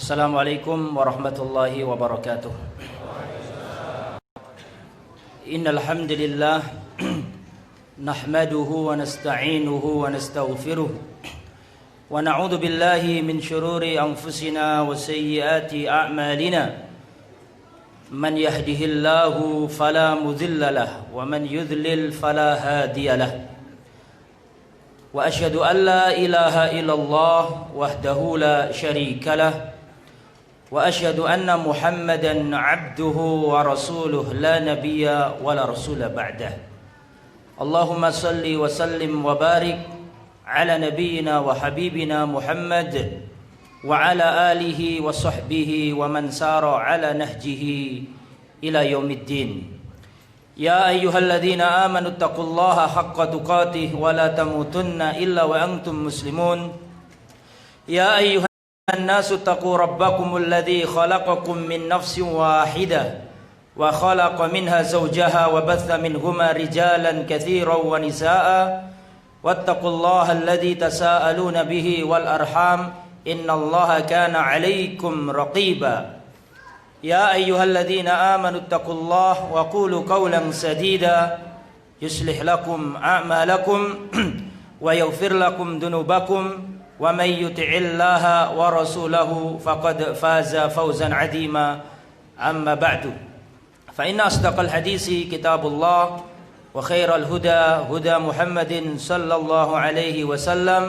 Assalamualaikum warahmatullahi wabarakatuh. Innal hamdalillah nahmaduhu wa nasta'inuhu wa nastaghfiruh wa na'udzu billahi min shururi anfusina wa sayyiati a'malina. Man yahdihillahu fala mudilla lahu wa man yudlil fala hadiya lahu. Wa asyhadu an la ilaha illallah wahdahu la syarika lahu. Wa asyhadu anna Muhammadan abduhu wa rasuluh la nabiyya wa la rasula ba'dah. Allahumma salli wa sallim wa barik ala nabiyyina wa habibina Muhammad wa ala alihi wa sahbihi wa man sara ala nahjihi ila yaumiddin. Ya ayyuhalladzina amanu taqullaha haqqa tuqatih wa la tamutunna illa wa antum muslimun. Ya الناس اتقوا ربكم الذي خلقكم من نفس واحدة وخلق منها زوجها وبث منهما رجالا كثيرا ونساء واتقوا الله الذي تساءلون به والأرحام إن الله كان عليكم رقيبا يا أيها الذين آمنوا اتقوا الله وقولوا قولا سديدا يصلح لكم أعمالكم ويغفر لكم ذنوبكم ومن يطع الله ورسوله فقد فاز فوزا عظيما أما بعد فإن أصدق الحديث كتاب الله وخير الهدى هدى محمد صلى الله عليه وسلم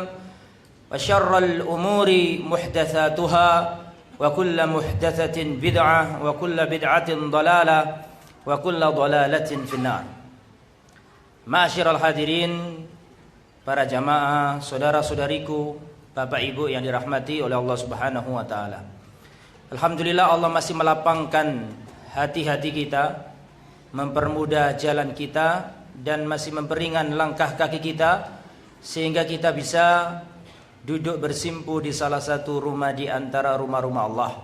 وشر الأمور محدثاتها وكل محدثة بدعة وكل بدعة ضلالة وكل ضلالة في النار. معاشر الحاضرين, para jamaah, saudara-saudariku, Bapak Ibu yang dirahmati oleh Allah Subhanahu wa taala. Alhamdulillah, Allah masih melapangkan hati-hati kita, mempermudah jalan kita, dan masih memperingan langkah kaki kita sehingga kita bisa duduk bersimpu di salah satu rumah di antara rumah-rumah Allah.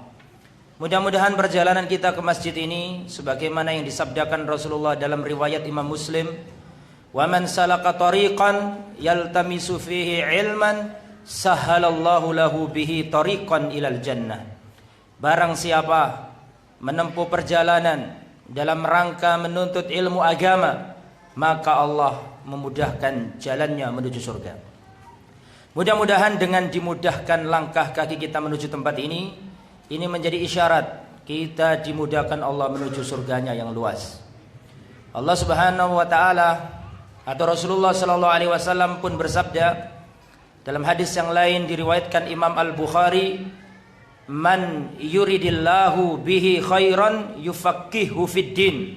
Mudah-mudahan perjalanan kita ke masjid ini sebagaimana yang disabdakan Rasulullah dalam riwayat Imam Muslim, "Wa man salaka tariqan yaltamisu fihi ilman sahalallahu lahu bihi tariqan ilal jannah." Barang siapa menempuh perjalanan dalam rangka menuntut ilmu agama, maka Allah memudahkan jalannya menuju surga. Mudah-mudahan dengan dimudahkan langkah kaki kita menuju tempat ini menjadi isyarat kita dimudahkan Allah menuju surganya yang luas. Allah Subhanahu wa taala atau Rasulullah sallallahu alaihi wasallam pun bersabda dalam hadis yang lain diriwayatkan Imam Al-Bukhari, "Man yuridillahu bihi khairan yufaqihu fiddin."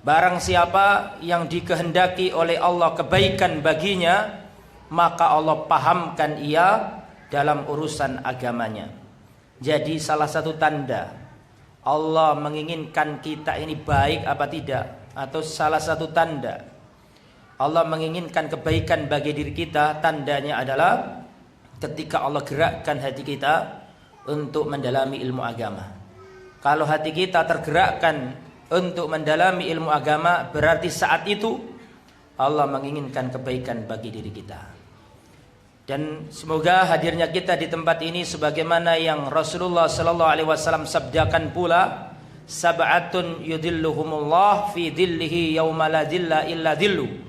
Barang siapa yang dikehendaki oleh Allah kebaikan baginya, maka Allah pahamkan ia dalam urusan agamanya. Jadi salah satu tanda Allah menginginkan kita ini baik apa tidak, atau salah satu tanda Allah menginginkan kebaikan bagi diri kita, tandanya adalah ketika Allah gerakkan hati kita untuk mendalami ilmu agama. Kalau hati kita tergerakkan untuk mendalami ilmu agama, berarti saat itu Allah menginginkan kebaikan bagi diri kita. Dan semoga hadirnya kita di tempat ini sebagaimana yang Rasulullah sallallahu alaihi wasallam sabdakan pula, "Sab'atun yudhilluhumullah fi dhillihi yauma la dhilla illa dhillu."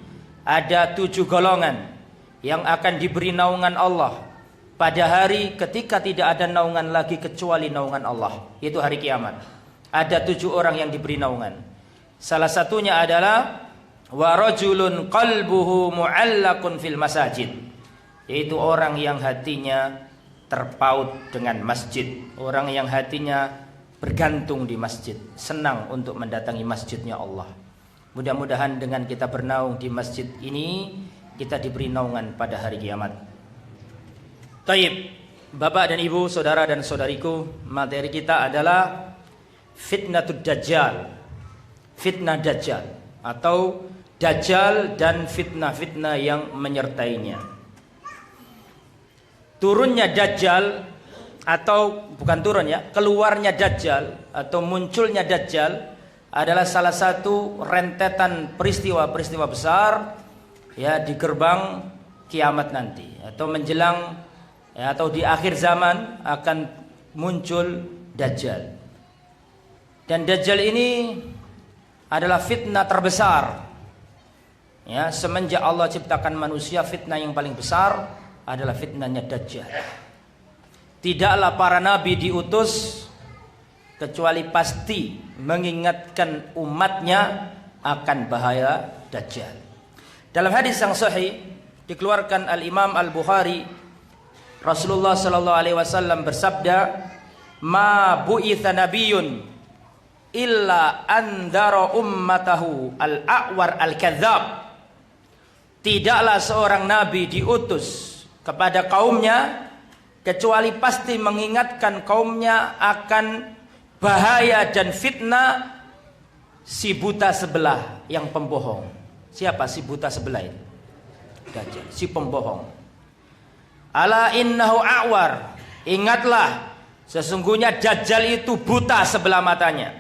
Ada 7 golongan yang akan diberi naungan Allah pada hari ketika tidak ada naungan lagi kecuali naungan Allah, yaitu hari kiamat. Ada 7 orang yang diberi naungan. Salah satunya adalah wa rajulun qalbuhu mu'allaqun fil masajid, yaitu orang yang hatinya terpaut dengan masjid, orang yang hatinya bergantung di masjid, senang untuk mendatangi masjidnya Allah. Mudah-mudahan dengan kita bernaung di masjid ini, kita diberi naungan pada hari kiamat. Taib, Bapak dan Ibu, saudara dan saudariku, materi kita adalah fitnatud dajjal. Fitnah dajjal atau dajjal dan fitnah-fitnah yang menyertainya. Turunnya dajjal atau bukan turun ya, keluarnya dajjal atau munculnya dajjal adalah salah satu rentetan peristiwa-peristiwa besar ya di gerbang kiamat nanti, atau menjelang ya, atau di akhir zaman akan muncul Dajjal. Dan Dajjal ini adalah fitnah terbesar. Ya, semenjak Allah ciptakan manusia, fitnah yang paling besar adalah fitnahnya Dajjal. Tidaklah para nabi diutus kecuali pasti mengingatkan umatnya akan bahaya Dajjal. Dalam hadis yang sahih dikeluarkan Al-Imam Al-Bukhari, Rasulullah sallallahu alaihi wasallam bersabda, "Ma bu'itsa nabiyyun illa andara ummatahu al-a'war al-kadzdzab." Tidaklah seorang nabi diutus kepada kaumnya kecuali pasti mengingatkan kaumnya akan bahaya dan fitnah si buta sebelah yang pembohong. Siapa si buta sebelah ini? Dajjal, si pembohong. Ala innahu a'war. Ingatlah, sesungguhnya Dajjal itu buta sebelah matanya.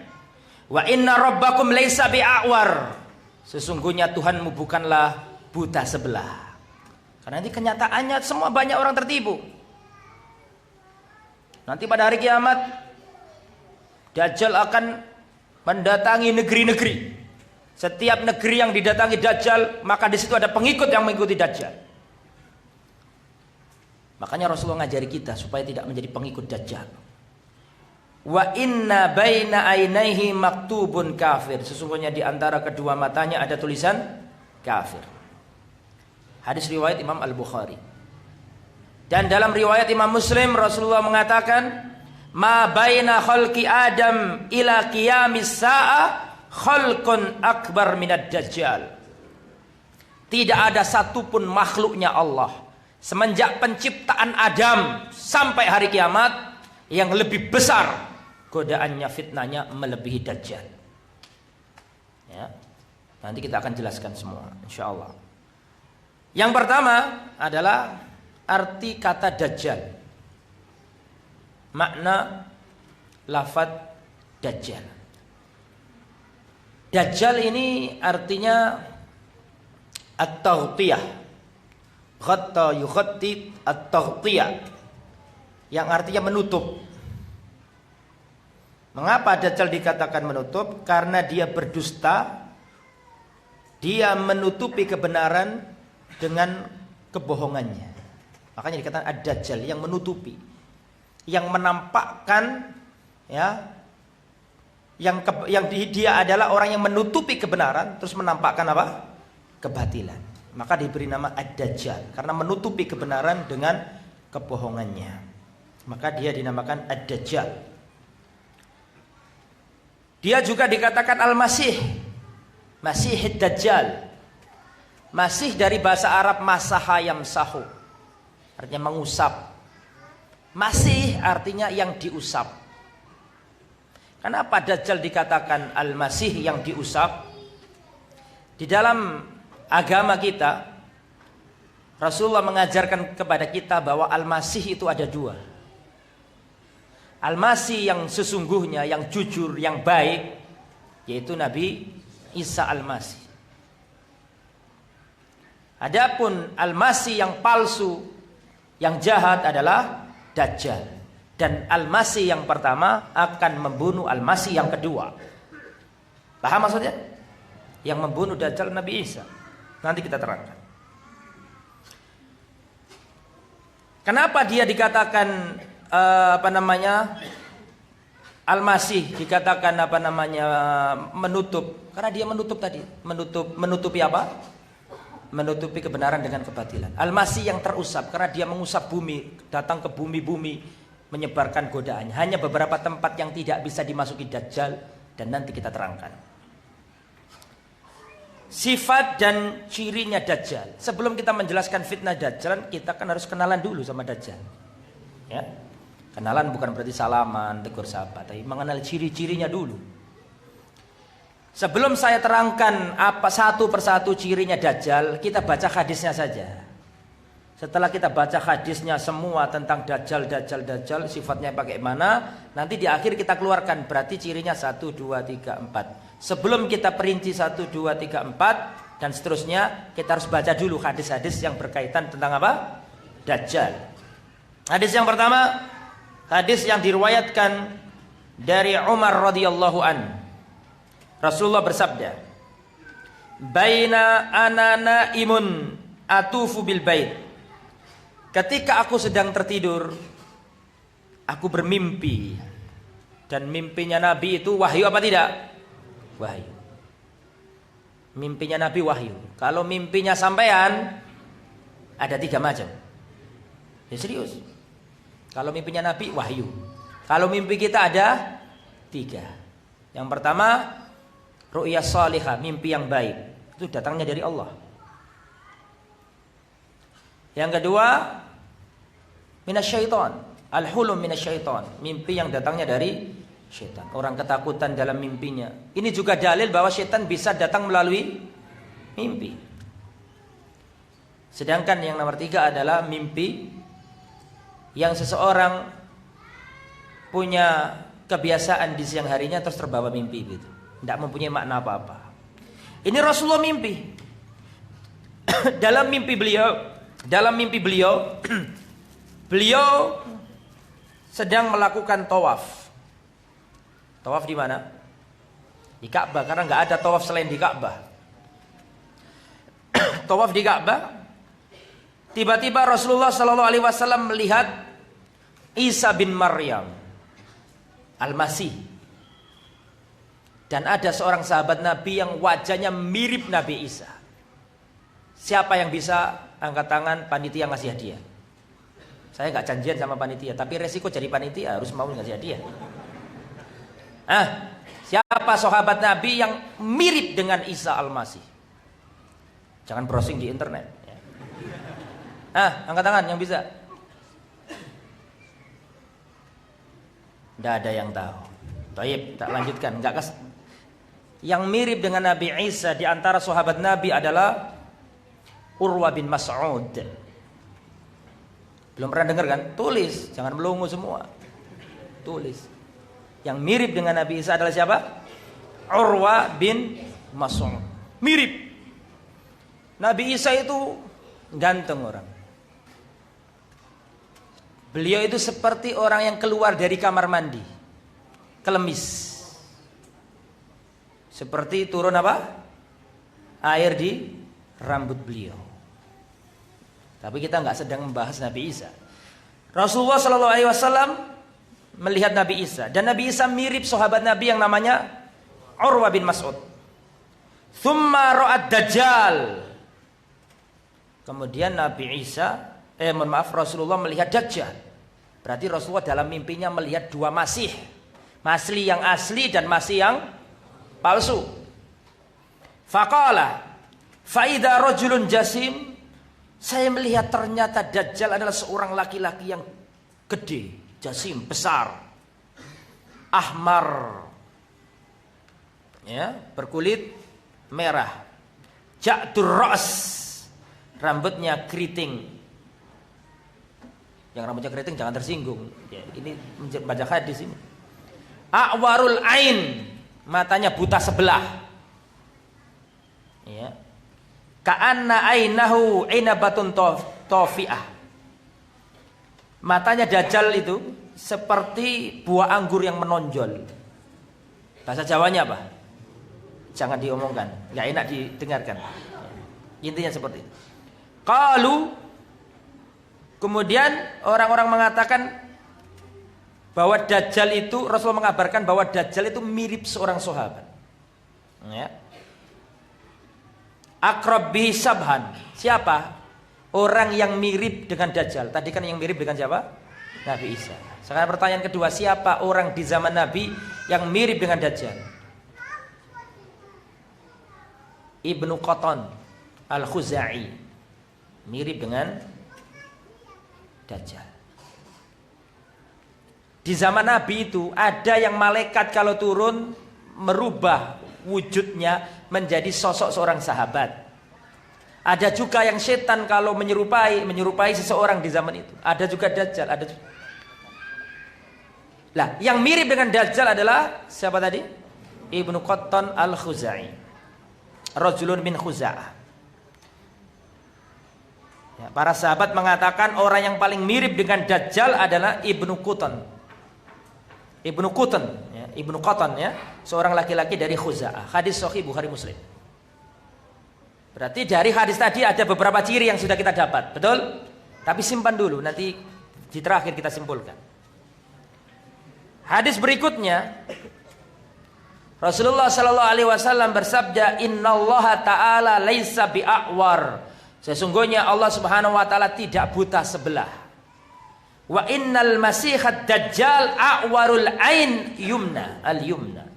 Wa inna rabbakum laisa bi'a'war. Sesungguhnya Tuhanmu bukanlah buta sebelah. Karena nanti kenyataannya semua banyak orang tertipu. Nanti pada hari kiamat Dajjal akan mendatangi negeri-negeri. Setiap negeri yang didatangi Dajjal, maka di situ ada pengikut yang mengikuti Dajjal. Makanya Rasulullah ngajari kita supaya tidak menjadi pengikut Dajjal. Wa inna baina ainaihi maktubun kafir. Sesungguhnya di antara kedua matanya ada tulisan kafir. Hadis riwayat Imam Al-Bukhari. Dan dalam riwayat Imam Muslim, Rasulullah mengatakan, "Ma baina khalqi Adam ila qiyamis sa'ah khalqun akbar minad Dajjal." Tidak ada satupun makhluknya Allah semenjak penciptaan Adam sampai hari kiamat yang lebih besar godaannya, fitnahnya melebihi Dajjal. Ya. Nanti kita akan jelaskan semua insyaallah. Yang pertama adalah arti kata Dajjal. Makna lafaz Dajjal. Dajjal ini artinya at-taghtiyah. Ghatta yughatti at-taghtiyah, yang artinya menutup. Mengapa Dajjal dikatakan menutup? Karena dia berdusta. Dia menutupi kebenaran dengan kebohongannya. Makanya dikatakan ad-Dajjal, yang menutupi, yang menampakkan, ya, dia adalah orang yang menutupi kebenaran terus menampakkan apa? Kebatilan. Maka diberi nama ad-Dajjal karena menutupi kebenaran dengan kebohongannya. Maka dia dinamakan ad-Dajjal. Dia juga dikatakan al-Masih, Masihid Dajjal. Masih dari bahasa Arab masaha yamsahu, artinya mengusap. Masih artinya yang diusap. Kenapa Dajjal dikatakan al-Masih, yang diusap? Di dalam agama kita, Rasulullah mengajarkan kepada kita bahwa al-Masih itu ada dua. Al-Masih yang sesungguhnya, yang jujur, yang baik, yaitu Nabi Isa al-Masih. Adapun al-Masih yang palsu, yang jahat adalah Dajjal. Dan al-Masih yang pertama akan membunuh al-Masih yang kedua. Paham maksudnya? Yang membunuh Dajjal Nabi Isa. Nanti kita terangkan. Kenapa dia dikatakan al-Masih dikatakan menutup? Karena dia menutup tadi. Menutupi apa? Menutupi kebenaran dengan kebatilan. Al-Masih yang terusap karena dia mengusap bumi, datang ke bumi-bumi, menyebarkan godaannya. Hanya beberapa tempat yang tidak bisa dimasuki Dajjal, dan nanti kita terangkan sifat dan cirinya Dajjal. Sebelum kita menjelaskan fitnah Dajjal, kita kan harus kenalan dulu sama Dajjal. Ya. Kenalan bukan berarti salaman, tegur sapa, tapi mengenal ciri-cirinya dulu. Sebelum saya terangkan apa satu persatu cirinya Dajjal, kita baca hadisnya saja. Setelah kita baca hadisnya semua tentang Dajjal, sifatnya bagaimana, nanti di akhir kita keluarkan berarti cirinya 1, 2, 3, 4. Sebelum kita perinci 1, 2, 3, 4 dan seterusnya, kita harus baca dulu hadis-hadis yang berkaitan tentang apa? Dajjal. Hadis yang pertama, Hadis yang diriwayatkan dari Umar radhiyallahu an. Rasulullah bersabda, "Baina ana naimun atufu bil bait." Ketika aku sedang tertidur, aku bermimpi. Dan mimpinya Nabi itu wahyu apa tidak? Wahyu. Mimpinya Nabi wahyu. Kalau mimpinya sampean, ada 3 macam. Ya serius. Kalau mimpinya Nabi wahyu. Kalau mimpi kita ada 3. Yang pertama, ru'ya salihah, mimpi yang baik. Itu datangnya dari Allah. Yang kedua, minasyaiton, al-hulum minasyaiton, mimpi yang datangnya dari syaitan. Orang ketakutan dalam mimpinya. Ini juga dalil bahwa syaitan bisa datang melalui mimpi. Sedangkan yang nomor 3 adalah mimpi yang seseorang punya kebiasaan di siang harinya terus terbawa mimpi gitu. Tidak mempunyai makna apa-apa. Ini Rasulullah mimpi. Dalam mimpi beliau beliau sedang melakukan tawaf. Tawaf di mana? Di Ka'bah, karena nggak ada tawaf selain di Ka'bah. Tawaf di Ka'bah. Tiba-tiba Rasulullah Shallallahu Alaihi Wasallam melihat Isa bin Maryam Al-Masih, dan ada seorang sahabat Nabi yang wajahnya mirip Nabi Isa. Siapa yang bisa angkat tangan? Panitia ngasih hadiah. Saya nggak janjian sama panitia, tapi resiko jadi panitia harus mau ngasih hadiah. Siapa sahabat Nabi yang mirip dengan Isa Al-Masih? Jangan browsing di internet. Angkat tangan yang bisa. Tidak ada yang tahu. Baik, tak lanjutkan. Yang mirip dengan Nabi Isa di antara sahabat Nabi adalah Urwa bin Mas'ud. Belum pernah dengar kan? Tulis, jangan melongo semua. Tulis. Yang mirip dengan Nabi Isa adalah siapa? Urwa bin Mas'ud. Mirip. Nabi Isa itu ganteng orang. Beliau itu seperti orang yang keluar dari kamar mandi, kelemis. Seperti turun apa? Air di rambut beliau. Tapi kita nggak sedang membahas Nabi Isa. Rasulullah Shallallahu Alaihi Wasallam melihat Nabi Isa, dan Nabi Isa mirip sahabat Nabi yang namanya Urwa bin Mas'ud. Thumma ra'ad Dajjal. Kemudian Nabi Isa, Rasulullah melihat Dajjal. Berarti Rasulullah dalam mimpinya melihat 2 masih. Masih yang asli dan masih yang palsu. Faqala faida rajulun jasim. Saya melihat ternyata Dajjal adalah seorang laki-laki yang gede, jasim, besar, ahmar, ya, berkulit merah, ja'dur ra's, rambutnya keriting. Yang rambutnya keriting jangan tersinggung. Ya, ini baca hadis ini. A'warul ain, matanya buta sebelah. Ya. Ka'anna ainahu inabatun tofi'ah. Matanya Dajjal itu seperti buah anggur yang menonjol. Bahasa Jawanya apa? Jangan diomongkan, nggak enak didengarkan. Intinya seperti itu. Kemudian orang-orang mengatakan bahwa Dajjal itu, Rasulullah mengabarkan bahwa Dajjal itu mirip seorang sahabat. Ya. Aqrab bihi sabhan. Siapa? Orang yang mirip dengan Dajjal. Tadi kan yang mirip dengan siapa? Nabi Isa. Sekarang pertanyaan kedua, siapa orang di zaman Nabi yang mirip dengan Dajjal? Ibnu Qatan Al-Khuzai, mirip dengan Dajjal. Di zaman Nabi itu ada yang malaikat kalau turun merubah wujudnya menjadi sosok seorang sahabat. Ada juga yang setan kalau menyerupai seseorang di zaman itu. Ada juga Dajjal, ada juga. Lah, yang mirip dengan Dajjal adalah siapa tadi? Ibnu Qattan Al-Khuzai. Rajulun min Khuza'ah. Ya, para sahabat mengatakan orang yang paling mirip dengan Dajjal adalah Ibnu Quttan. Ibnu Qutn, ya, Ibnu Qatan ya, seorang laki-laki dari Khuza'ah. Hadis sahih Bukhari Muslim. Berarti dari hadis tadi ada beberapa ciri yang sudah kita dapat, betul? Tapi simpan dulu, nanti di terakhir kita simpulkan. Hadis berikutnya, Rasulullah Shallallahu Alaihi Wasallam bersabda, Innallaha Taala laisa bi'awar. Sesungguhnya Allah Subhanahu Wa Taala tidak buta sebelah. Wa innal masihad dajjal a'warul ain yumna al-yumna.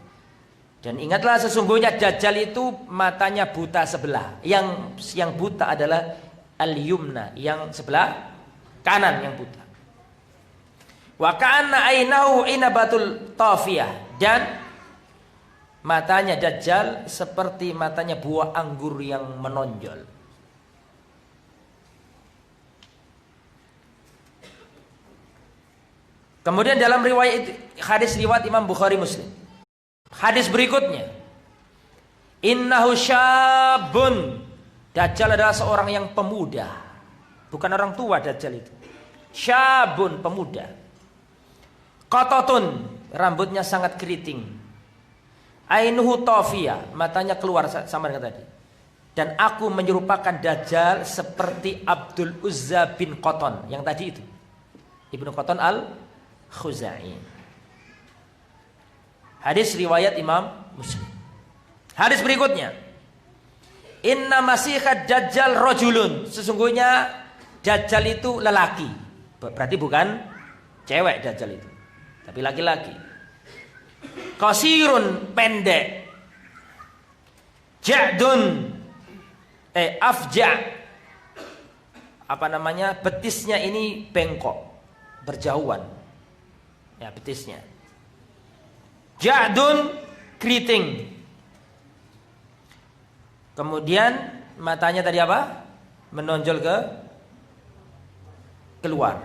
Dan ingatlah sesungguhnya dajjal itu matanya buta sebelah. Yang buta adalah al-yumna, yang sebelah kanan yang buta. Wa ka'anna ainahu inabatul tafiyah, dan matanya dajjal seperti matanya buah anggur yang menonjol. Kemudian dalam hadis riwayat Imam Bukhari Muslim, hadis berikutnya, innahu syabun, dajjal adalah seorang yang pemuda, bukan orang tua. Dajjal itu syabun, pemuda, qatatun, rambutnya sangat keriting, ainuhu tafiyah, matanya keluar sama dengan tadi. Dan aku menyerupakan dajjal seperti Abdul Uzza bin Qatan yang tadi itu, Ibnu Qatan al-Khuzai. Hadis riwayat Imam Muslim. Hadis berikutnya, inna masihad dajjal rajulun, sesungguhnya dajjal itu lelaki. Berarti bukan cewek dajjal itu, tapi laki-laki. Qasirun, pendek. Ja'dun, afja', betisnya ini bengkok, berjauhan. Ya, betisnya. Ja'dun, keriting. Kemudian matanya tadi apa? Menonjol keluar.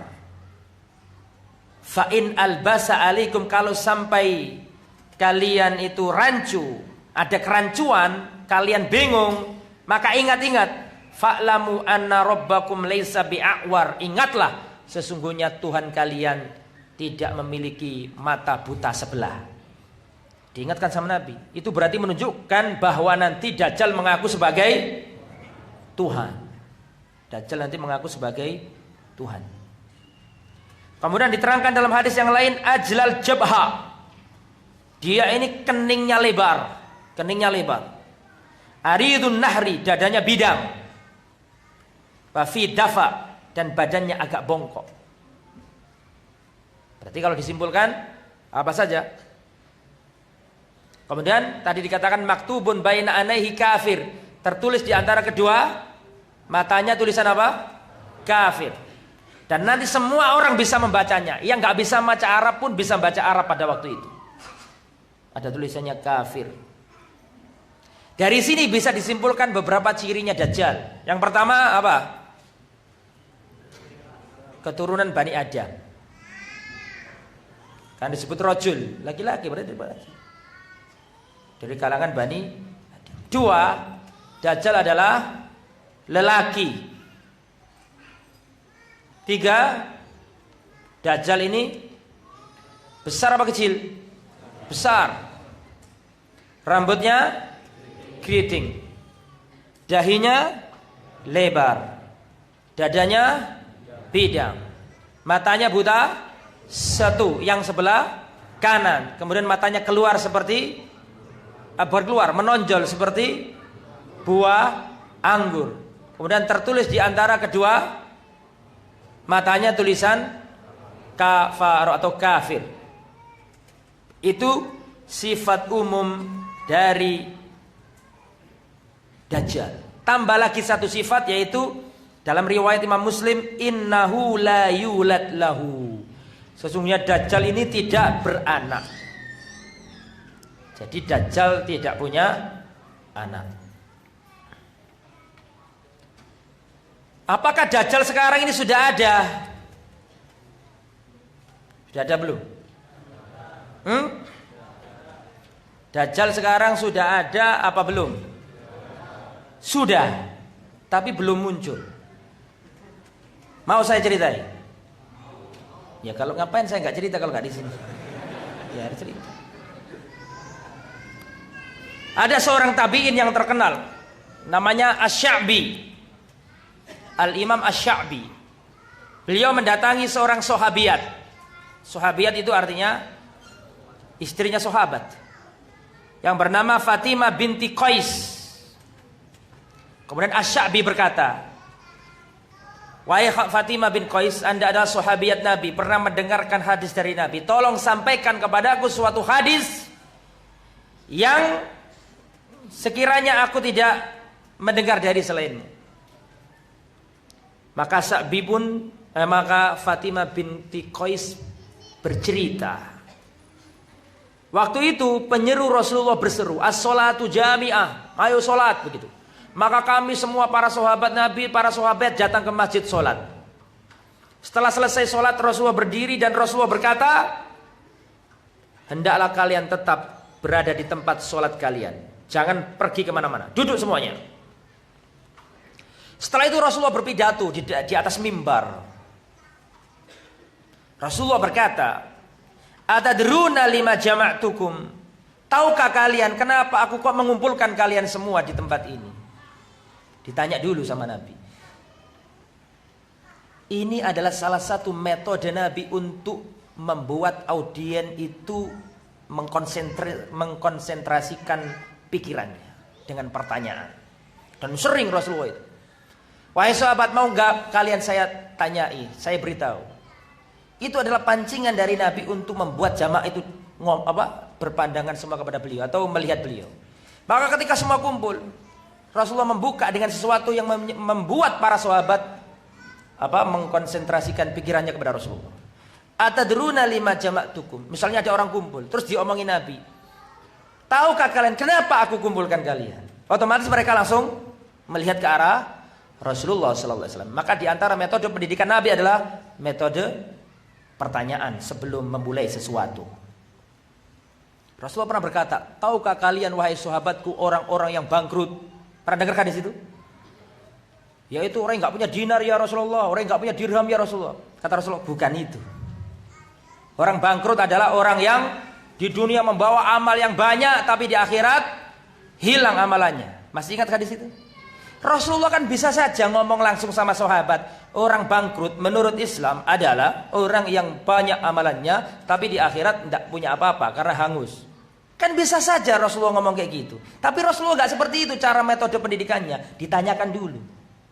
Fa in albasa alaikum, kalau sampai kalian itu rancu, ada kerancuan, kalian bingung, maka ingat-ingat, fa'lamu anna rabbakum laisa bi'awar. Ingatlah, sesungguhnya Tuhan kalian tidak memiliki mata buta sebelah. Diingatkan sama Nabi. Itu berarti menunjukkan bahwa nanti Dajjal mengaku sebagai Tuhan. Dajjal nanti mengaku sebagai Tuhan. Kemudian diterangkan dalam hadis yang lain, ajlal jabha, dia ini keningnya lebar. Keningnya lebar. Aridun nahri, dadanya bidang. Wafi dafa, dan badannya agak bongkok. Berarti kalau disimpulkan apa saja? Kemudian tadi dikatakan maktubun baina anaihi kafir, tertulis di antara kedua matanya tulisan apa? Kafir. Dan nanti semua orang bisa membacanya. Yang nggak bisa baca Arab pun bisa baca Arab pada waktu itu. Ada tulisannya kafir. Dari sini bisa disimpulkan beberapa cirinya Dajjal. Yang pertama apa? Keturunan Bani Adam. Kan disebut rajul, laki-laki, berarti dari kalangan Bani Adam. Dua, Dajjal adalah lelaki. Tiga, Dajjal ini besar apa kecil? Besar. Rambutnya keriting, dahinya lebar, dadanya bidang, matanya buta satu, yang sebelah kanan. Kemudian matanya keluar seperti menonjol seperti buah anggur. Kemudian tertulis di antara kedua matanya tulisan kafar atau kafir. Itu sifat umum dari Dajjal. Tambah lagi satu sifat, yaitu dalam riwayat Imam Muslim, innahu la yulad lahu, sesungguhnya Dajjal ini tidak beranak. Jadi Dajjal tidak punya anak. Apakah Dajjal sekarang ini sudah ada? Sudah ada belum? Dajjal sekarang sudah ada apa belum? Sudah, tapi belum muncul. Mau saya ceritain? Ya kalau ngapain saya nggak cerita kalau nggak di sini. Ya, ada cerita. Ada seorang tabi'in yang terkenal, namanya Asy-Sya'bi. Al-Imam Asy-Sya'bi. Beliau mendatangi seorang sahabiat. Sahabiat itu artinya istrinya sahabat, yang bernama Fatimah binti Qais. Kemudian Asy-Sya'bi berkata, "Wahai Fatimah bin Qais, Anda adalah sahabiat Nabi, pernah mendengarkan hadis dari Nabi. Tolong sampaikan kepadaku suatu hadis yang sekiranya aku tidak mendengar dari selainmu." Maka maka Fatimah binti Qais bercerita, waktu itu penyeru Rasulullah berseru, "As-sholatu jami'ah," ayo sholat, begitu. Maka kami semua para sahabat Nabi, para sahabat datang ke masjid sholat. Setelah selesai sholat, Rasulullah berdiri dan Rasulullah berkata, "Hendaklah kalian tetap berada di tempat sholat kalian. Jangan pergi kemana-mana. Duduk semuanya." Setelah itu Rasulullah berpidato di atas mimbar. Rasulullah berkata, "Atadruna lima jama'tukum?" Tahukah kalian kenapa aku kok mengumpulkan kalian semua di tempat ini? Ditanya dulu sama Nabi. Ini adalah salah satu metode Nabi untuk membuat audien itu mengkonsentrasikan pikirannya dengan pertanyaan. Dan sering Rasulullah itu, "Wahai sahabat, mau gak kalian saya tanyai, saya beritahu." Itu adalah pancingan dari Nabi untuk membuat jamaah itu berpandangan semua kepada beliau atau melihat beliau. Maka ketika semua kumpul, Rasulullah membuka dengan sesuatu yang membuat para sahabat mengkonsentrasikan pikirannya kepada Rasulullah. "Atadruna lima jama'tukum?" Misalnya ada orang kumpul, terus diomongin Nabi, "Tahukah kalian kenapa aku kumpulkan kalian?" Otomatis mereka langsung melihat ke arah Rasulullah sallallahu alaihi wasallam. Maka di antara metode pendidikan Nabi adalah metode pertanyaan sebelum memulai sesuatu. Rasulullah pernah berkata, "Tahukah kalian wahai sahabatku orang-orang yang bangkrut?" Pernah dengarkan di situ? Yaitu orang yang nggak punya dinar ya Rasulullah, orang yang nggak punya dirham ya Rasulullah. Kata Rasulullah, bukan itu. Orang bangkrut adalah orang yang di dunia membawa amal yang banyak, tapi di akhirat hilang amalannya. Masih ingat di situ? Rasulullah kan bisa saja ngomong langsung sama sahabat, orang bangkrut menurut Islam adalah orang yang banyak amalannya, tapi di akhirat tidak punya apa-apa karena hangus. Kan bisa saja Rasulullah ngomong kayak gitu. Tapi Rasulullah gak seperti itu cara metode pendidikannya. Ditanyakan dulu,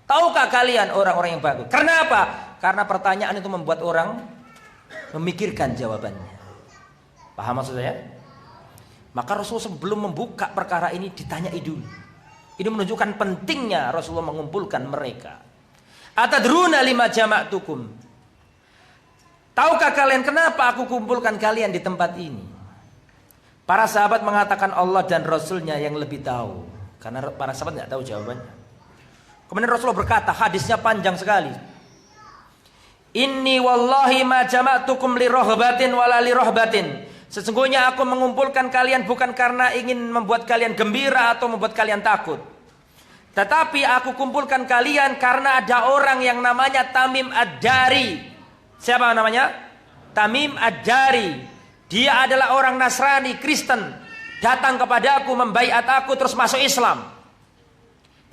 "Tahukah kalian orang-orang yang bangkrut?" Karena apa? Karena pertanyaan itu membuat orang memikirkan jawabannya. Paham maksud saya? Maka Rasulullah sebelum membuka perkara ini ditanyai dulu. Ini menunjukkan pentingnya Rasulullah mengumpulkan mereka. "Atadruna lima jama'tukum?" Tahukah kalian kenapa aku kumpulkan kalian di tempat ini? Para sahabat mengatakan Allah dan Rasulnya yang lebih tahu. Karena para sahabat tidak tahu jawabannya. Kemudian Rasulullah berkata, hadisnya panjang sekali. "Inni wallahi ma jama'tukum li rohbatin wala li rohbatin." Sesungguhnya aku mengumpulkan kalian bukan karena ingin membuat kalian gembira atau membuat kalian takut. Tetapi aku kumpulkan kalian karena ada orang yang namanya Tamim Ad-Dari. Siapa namanya? Tamim Ad-Dari. Dia adalah orang Nasrani, Kristen. Datang kepada aku, membaiat aku, terus masuk Islam.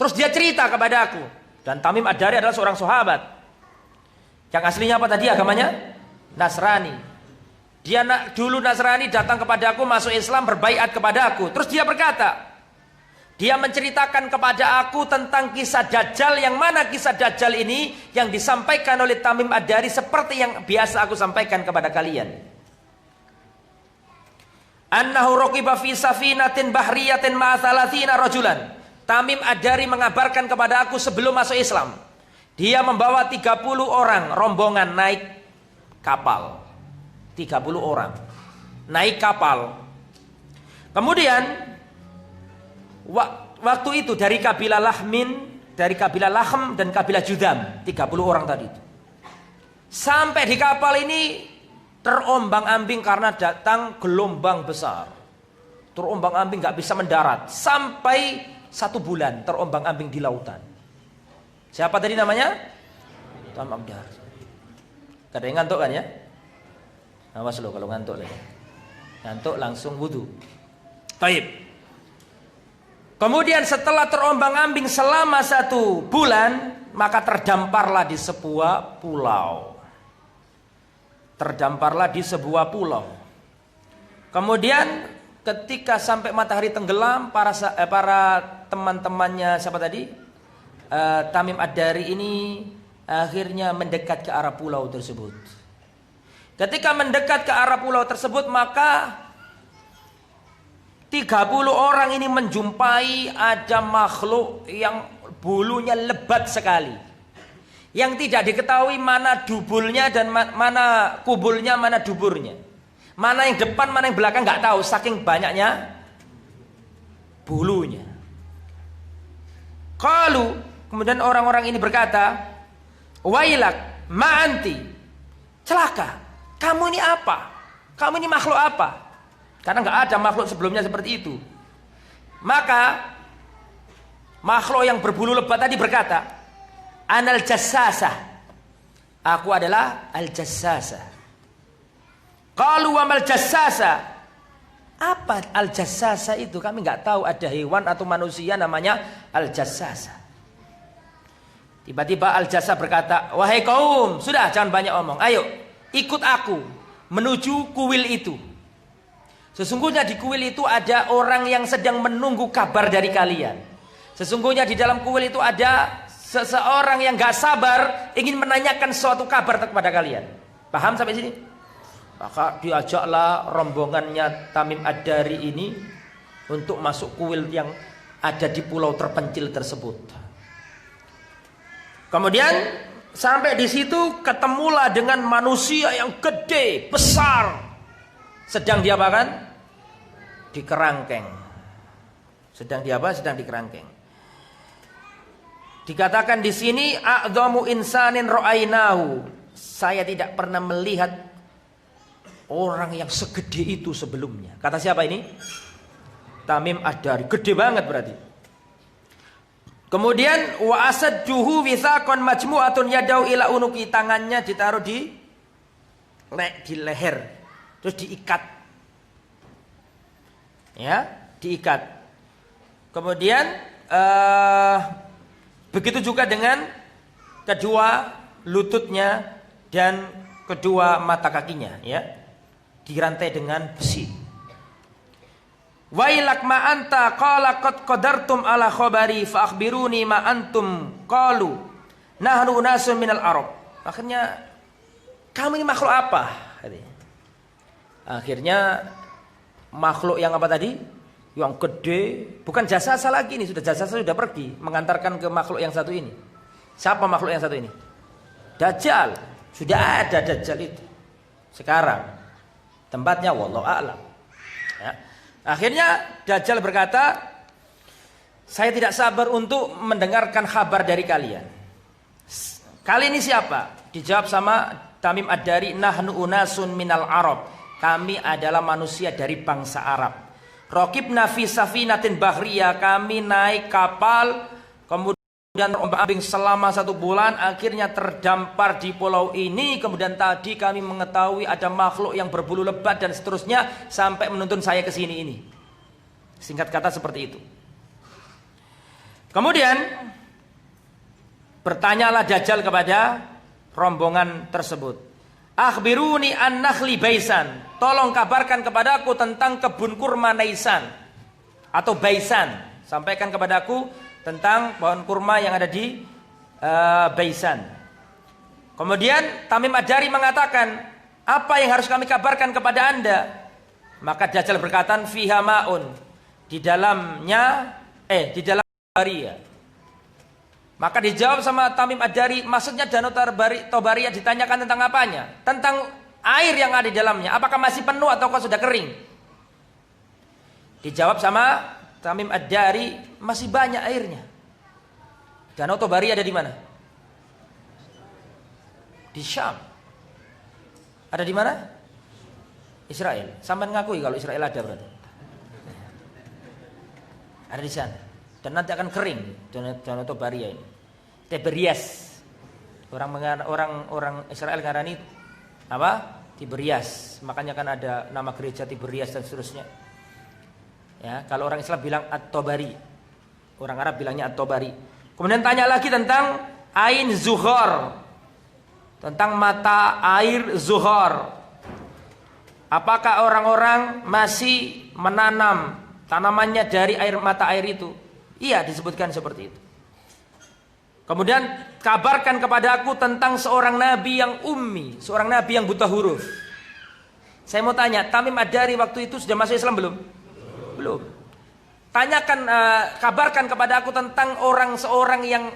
Terus dia cerita kepada aku. Dan Tamim Ad-Dari adalah seorang sahabat. Yang aslinya apa tadi agamanya? Nasrani. Dia dulu Nasrani, datang kepada aku, masuk Islam, berbaiat kepada aku. Terus dia berkata, dia menceritakan kepada aku tentang kisah Dajjal, yang mana kisah Dajjal ini yang disampaikan oleh Tamim Ad-Dari seperti yang biasa aku sampaikan kepada kalian. Annahu raqiba fi safinatin bahriyatin ma'a 30 rajulan. Tamim Ad-Dari mengabarkan kepada aku sebelum masuk Islam. Dia membawa 30 orang rombongan naik kapal. 30 orang naik kapal. Kemudian waktu itu dari kabilah Lahm dan kabilah Judam, 30 orang tadi itu. Sampai di kapal ini terombang-ambing karena datang gelombang besar. Terombang-ambing gak bisa mendarat. Sampai 1 bulan terombang-ambing di lautan. Siapa tadi namanya? Tamim Ad-Dari. Gak ada yang ngantuk kan ya? Awas lo kalau ngantuk lagi. ngantuk langsung wudu. Taib. Kemudian setelah terombang-ambing selama 1 bulan, maka terdamparlah di sebuah pulau. Terdamparlah di sebuah pulau. Kemudian ketika sampai matahari tenggelam, para teman-temannya siapa tadi? Tamim Ad-Dari ini akhirnya mendekat ke arah pulau tersebut. Ketika mendekat ke arah pulau tersebut, maka 30 orang ini menjumpai ada makhluk yang bulunya lebat sekali, yang tidak diketahui mana dubulnya dan mana kubulnya, mana duburnya, mana yang depan, mana yang belakang, nggak tahu saking banyaknya bulunya. Kemudian orang-orang ini berkata, wailak ma'anti, celaka, kamu ini apa? Kamu ini makhluk apa? Karena nggak ada makhluk sebelumnya seperti itu. Maka makhluk yang berbulu lebat tadi berkata, Anal jassasah, aku adalah al-jassasah. Qalu wamal jassasah, apa al-jassasah itu? Kami nggak tahu ada hewan atau manusia namanya al-jassasah. Tiba-tiba al-jassasah berkata, wahai kaum, sudah jangan banyak omong, ayo ikut aku menuju kuil itu. Sesungguhnya di kuil itu ada orang yang sedang menunggu kabar dari kalian. Sesungguhnya di dalam kuil itu ada seseorang yang gak sabar ingin menanyakan suatu kabar kepada kalian. Paham sampai sini? Maka diajaklah rombongannya Tamim Ad-Dari ini untuk masuk kuil yang ada di pulau terpencil tersebut. Kemudian sampai di situ ketemulah dengan manusia yang gede, besar. Sedang diapakan? Dikerangkeng. Sedang diapa? Sedang dikerangkeng. Dikatakan di sini a'dhamu insanin ra'ainahu. Saya tidak pernah melihat orang yang segede itu sebelumnya. Kata siapa ini? Tamim Ad-Dari. Gede banget berarti. Kemudian wa asadduhu withaqan majmu'atun yadau ila unuki, tangannya ditaruh di leher. Terus diikat, ya, diikat. Kemudian begitu juga dengan kedua lututnya dan kedua mata kakinya, ya, dirantai dengan besi. Wailak ma anta qala qad qadartum ala khabari fa akhbiruni ma antum qalu nahnu nasun minal arab. Akhirnya, kamu ini makhluk apa? Akhirnya makhluk yang apa tadi? Yang gede, bukan jasasa lagi ini, sudah jasasa sudah pergi mengantarkan ke makhluk yang satu ini. Siapa makhluk yang satu ini? Dajjal. Sudah ada Dajjal itu. Sekarang tempatnya wallahu a'lam. Ya. Akhirnya Dajjal berkata, saya tidak sabar untuk mendengarkan kabar dari kalian. Kali ini siapa? Dijawab sama Tamim Ad-Dari, nahnu unasun minal arab. Kami adalah manusia dari bangsa Arab. Raqibna fi safinatin bahriyah, kami naik kapal, kemudian terombang-ambing selama 1 bulan, akhirnya terdampar di pulau ini. Kemudian tadi kami mengetahui ada makhluk yang berbulu lebat dan seterusnya sampai menuntun saya ke sini ini. Singkat kata seperti itu. Kemudian bertanyalah Dajjal kepada rombongan tersebut. Akhbiruni an nakhli baisan, tolong kabarkan kepadaku tentang kebun kurma Naisan atau Baisan. Sampaikan kepadaku tentang pohon kurma yang ada di Baisan. Kemudian Tamim Ad-Dari mengatakan, apa yang harus kami kabarkan kepada anda? Maka Dajjal berkata, fiha ma'un, di dalam Tobaria. Maka dijawab sama Tamim Ad-Dari, maksudnya Danau Tobaria ditanyakan tentang apanya? Tentang air yang ada di dalamnya, apakah masih penuh atau sudah kering? Dijawab sama Tamim Ad-Dari, masih banyak airnya. Danau Tobaria ada di mana? Di Syam. Ada di mana? Israel. Sampai ngakui kalau Israel ada berarti. Ada di sana. Dan nanti akan kering Danau Tobaria ini. Tiberias. Orang Israel ngarani apa? Tiberias. Makanya kan ada nama gereja Tiberias dan seterusnya. Ya, kalau orang Islam bilang At-Tabari, orang Arab bilangnya At-Tabari. Kemudian tanya lagi tentang Ain Zuhar, tentang mata air Zuhar. Apakah orang-orang masih menanam tanamannya dari mata air itu? Iya, disebutkan seperti itu. Kemudian kabarkan kepada aku tentang seorang nabi yang ummi, seorang nabi yang buta huruf. Saya mau tanya, Tamim Ad-Dari waktu itu sudah masuk Islam belum? Belum. Tanyakan, kabarkan kepada aku tentang seorang yang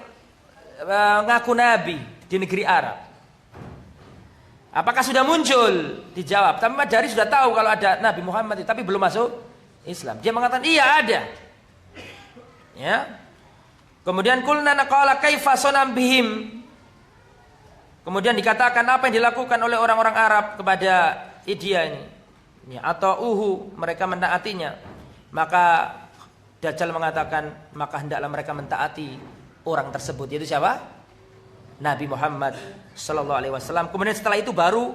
ngaku nabi di negeri Arab. Apakah sudah muncul? Dijawab, Tamim Ad-Dari sudah tahu kalau ada Nabi Muhammad tapi belum masuk Islam. Dia mengatakan, iya ada. Ya. Kemudian kulna naqala kaifa sonam bihim. Kemudian dikatakan apa yang dilakukan oleh orang-orang Arab kepada dia ini. Ya, atau mereka mentaatinya. Maka Dajjal mengatakan, maka hendaklah mereka mentaati orang tersebut. Yaitu siapa? Nabi Muhammad sallallahu alaihi wasallam. Kemudian setelah itu baru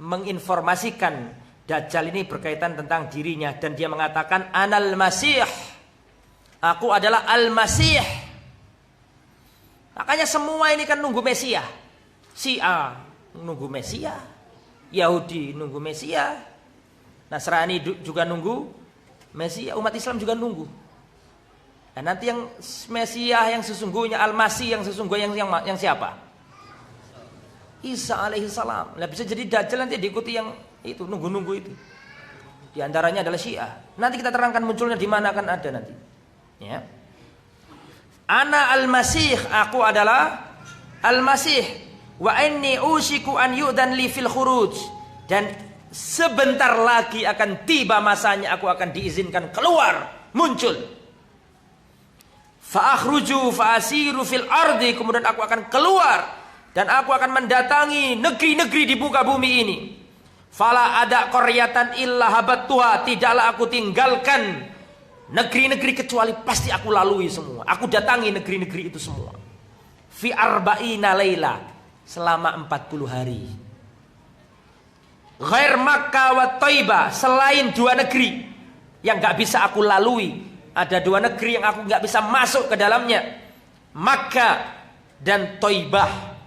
menginformasikan Dajjal ini berkaitan tentang dirinya dan dia mengatakan Anal Masih. Aku adalah Al-Masih. Makanya semua ini kan nunggu Mesias. Syiah nunggu Mesias, Yahudi nunggu Mesias, Nasrani juga nunggu Mesias, umat Islam juga nunggu. Nah, nanti yang Mesias yang sesungguhnya, Al-Masih yang sesungguhnya yang siapa? Isa alaihi salam. Nah, bisa jadi Dajjal nanti diikuti yang itu, nunggu-nunggu itu. Di antaranya adalah Syiah. Nanti kita terangkan munculnya di mana akan ada nanti. Ya. Ana Al-Masih, aku adalah Al-Masih. Wa inni usiku an yu'dan li fil khuruj. Dan sebentar lagi akan tiba masanya aku akan diizinkan keluar, muncul. Fa akhruju fa asiru fil ardi, kemudian aku akan keluar dan aku akan mendatangi negeri-negeri di muka bumi ini. Fala ada qaryatan illa habattuha, tidaklah aku tinggalkan negeri-negeri kecuali pasti aku lalui semua. Aku datangi negeri-negeri itu semua. Fi arba'ina laila, selama 40 hari. Ghair Makkah wa Thaibah, selain dua negeri yang gak bisa aku lalui. Ada dua negeri yang aku gak bisa masuk ke dalamnya, Makkah dan Thaibah.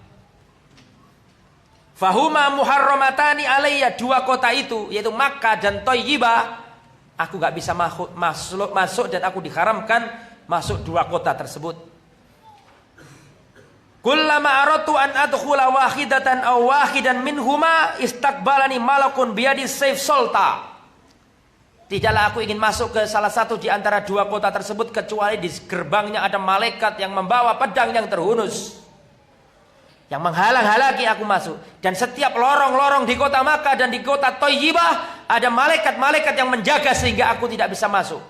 Fahuma muharramatani alayya, dua kota itu yaitu Makkah dan Thaibah aku gak bisa masuk dan aku diharamkan masuk dua kota tersebut. Kullama aratu an adkhula wahidatan aw wahidan minhuma istaqbalani malakun biyadi sayf sulta. Tidaklah aku ingin masuk ke salah satu di antara dua kota tersebut kecuali di gerbangnya ada malaikat yang membawa pedang yang terhunus yang menghalang-halangi aku masuk. Dan setiap lorong-lorong di kota Makkah dan di kota Thaibah ada malaikat-malaikat yang menjaga sehingga aku tidak bisa masuk.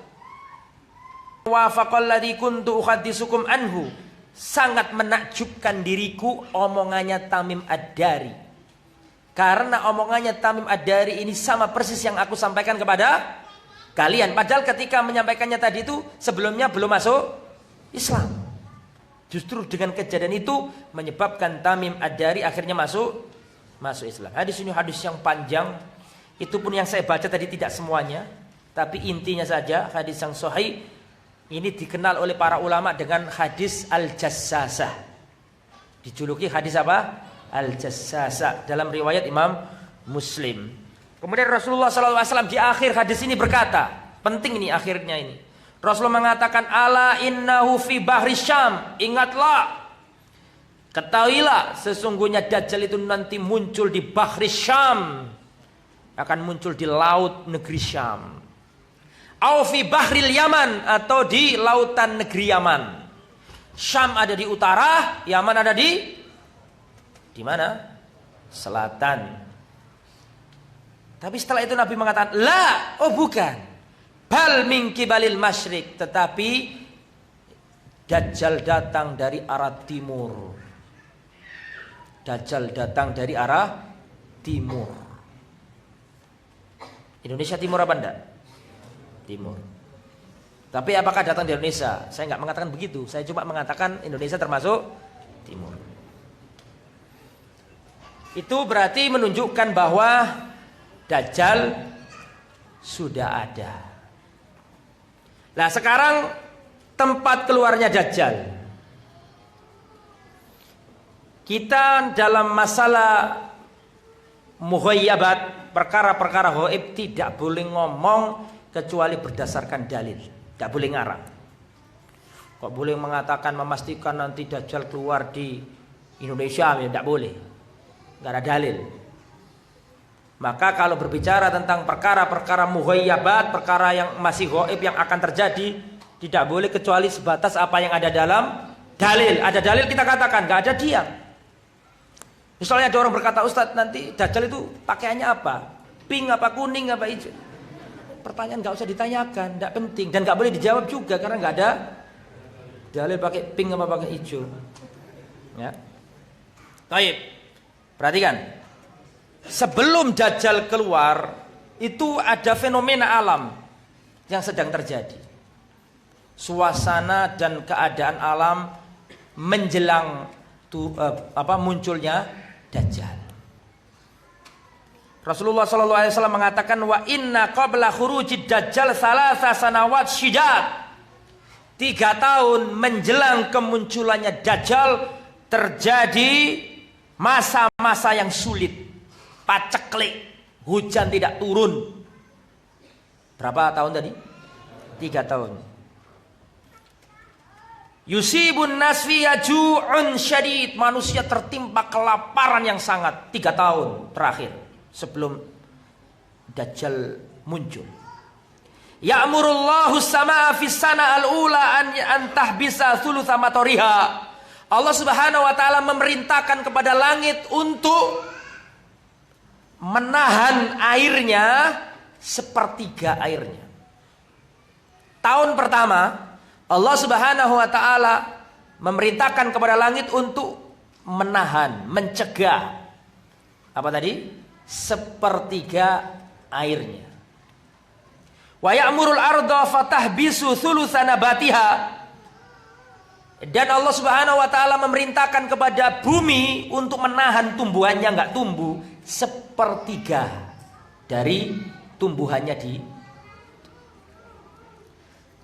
Wa faqalladzi kuntu uhadditsukum anhu, sangat menakjubkan diriku omongannya Tamim Ad-Dari. Karena omongannya Tamim Ad-Dari ini sama persis yang aku sampaikan kepada kalian. Padahal ketika menyampaikannya tadi itu sebelumnya belum masuk Islam. Justru dengan kejadian itu menyebabkan Tamim Ad-Dari akhirnya masuk Islam. Hadis ini hadis yang panjang. Itu pun yang saya baca tadi tidak semuanya, tapi intinya saja hadis yang sahih. Ini dikenal oleh para ulama dengan hadis Al-Jassasah. Dijuluki hadis apa? Al-Jassasah dalam riwayat Imam Muslim. Kemudian Rasulullah SAW di akhir hadis ini berkata, penting ini akhirnya ini. Rasulullah mengatakan, ala innahu fi bahri Syam. Ingatlah, ketahuilah sesungguhnya Dajjal itu nanti muncul di bahri Syam. Akan muncul di laut negeri Syam. Au fi bahril Yaman, atau di lautan negeri Yaman. Syam ada di utara, Yaman ada di mana? Selatan. Tapi setelah itu Nabi mengatakan, la, oh bukan. Bal min kibalil masyrik, tetapi Dajjal datang dari arah timur. Dajjal datang dari arah timur. Indonesia timur apa enggak? Timur. Tapi apakah datang di Indonesia? Saya enggak mengatakan begitu. Saya cuma mengatakan Indonesia termasuk timur. Itu berarti menunjukkan bahwa Dajjal sudah ada. Nah sekarang tempat keluarnya Dajjal. Kita dalam masalah mughayyabat, perkara-perkara ghaib tidak boleh ngomong kecuali berdasarkan dalil. Tidak boleh ngarang. Kok boleh mengatakan memastikan nanti Dajjal keluar di Indonesia? Ya tidak boleh. Tidak ada dalil. Maka kalau berbicara tentang perkara-perkara mughayyabat, perkara yang masih ghaib yang akan terjadi, tidak boleh kecuali sebatas apa yang ada dalam dalil. Ada dalil kita katakan, nggak ada diam. Misalnya ada orang berkata, Ustadz nanti Dajjal itu pakaiannya apa? Pink apa kuning apa hijau? Pertanyaan nggak usah ditanyakan, nggak penting dan nggak boleh dijawab juga karena nggak ada dalil pakai pink apa pakai hijau. Ya. Baik. Perhatikan. Sebelum Dajjal keluar itu ada fenomena alam yang sedang terjadi. Suasana dan keadaan alam menjelang munculnya Dajjal. Rasulullah SAW mengatakan wa inna qabla khurujid Dajjal salasa sanawat syidad. 3 tahun menjelang kemunculannya Dajjal terjadi masa-masa yang sulit, paceklik, hujan tidak turun. Berapa tahun tadi? 3 tahun. Yusibun nas fiha ju'un syadid, manusia tertimpa kelaparan yang sangat 3 tahun terakhir sebelum Dajjal muncul. Ya'murullahu samaa fis sana al-ula an tahbisa thulutsa matoriha. Allah Subhanahu wa taala memerintahkan kepada langit untuk menahan airnya sepertiga airnya. Tahun pertama Allah Subhanahu wa taala memerintahkan kepada langit untuk menahan, mencegah apa tadi? Sepertiga airnya. Wa ya'murul arda fatahbisu thulutsa nabatiha. Dan Allah Subhanahu wa taala memerintahkan kepada bumi untuk menahan tumbuhannya enggak tumbuh sepertiga dari tumbuhannya di.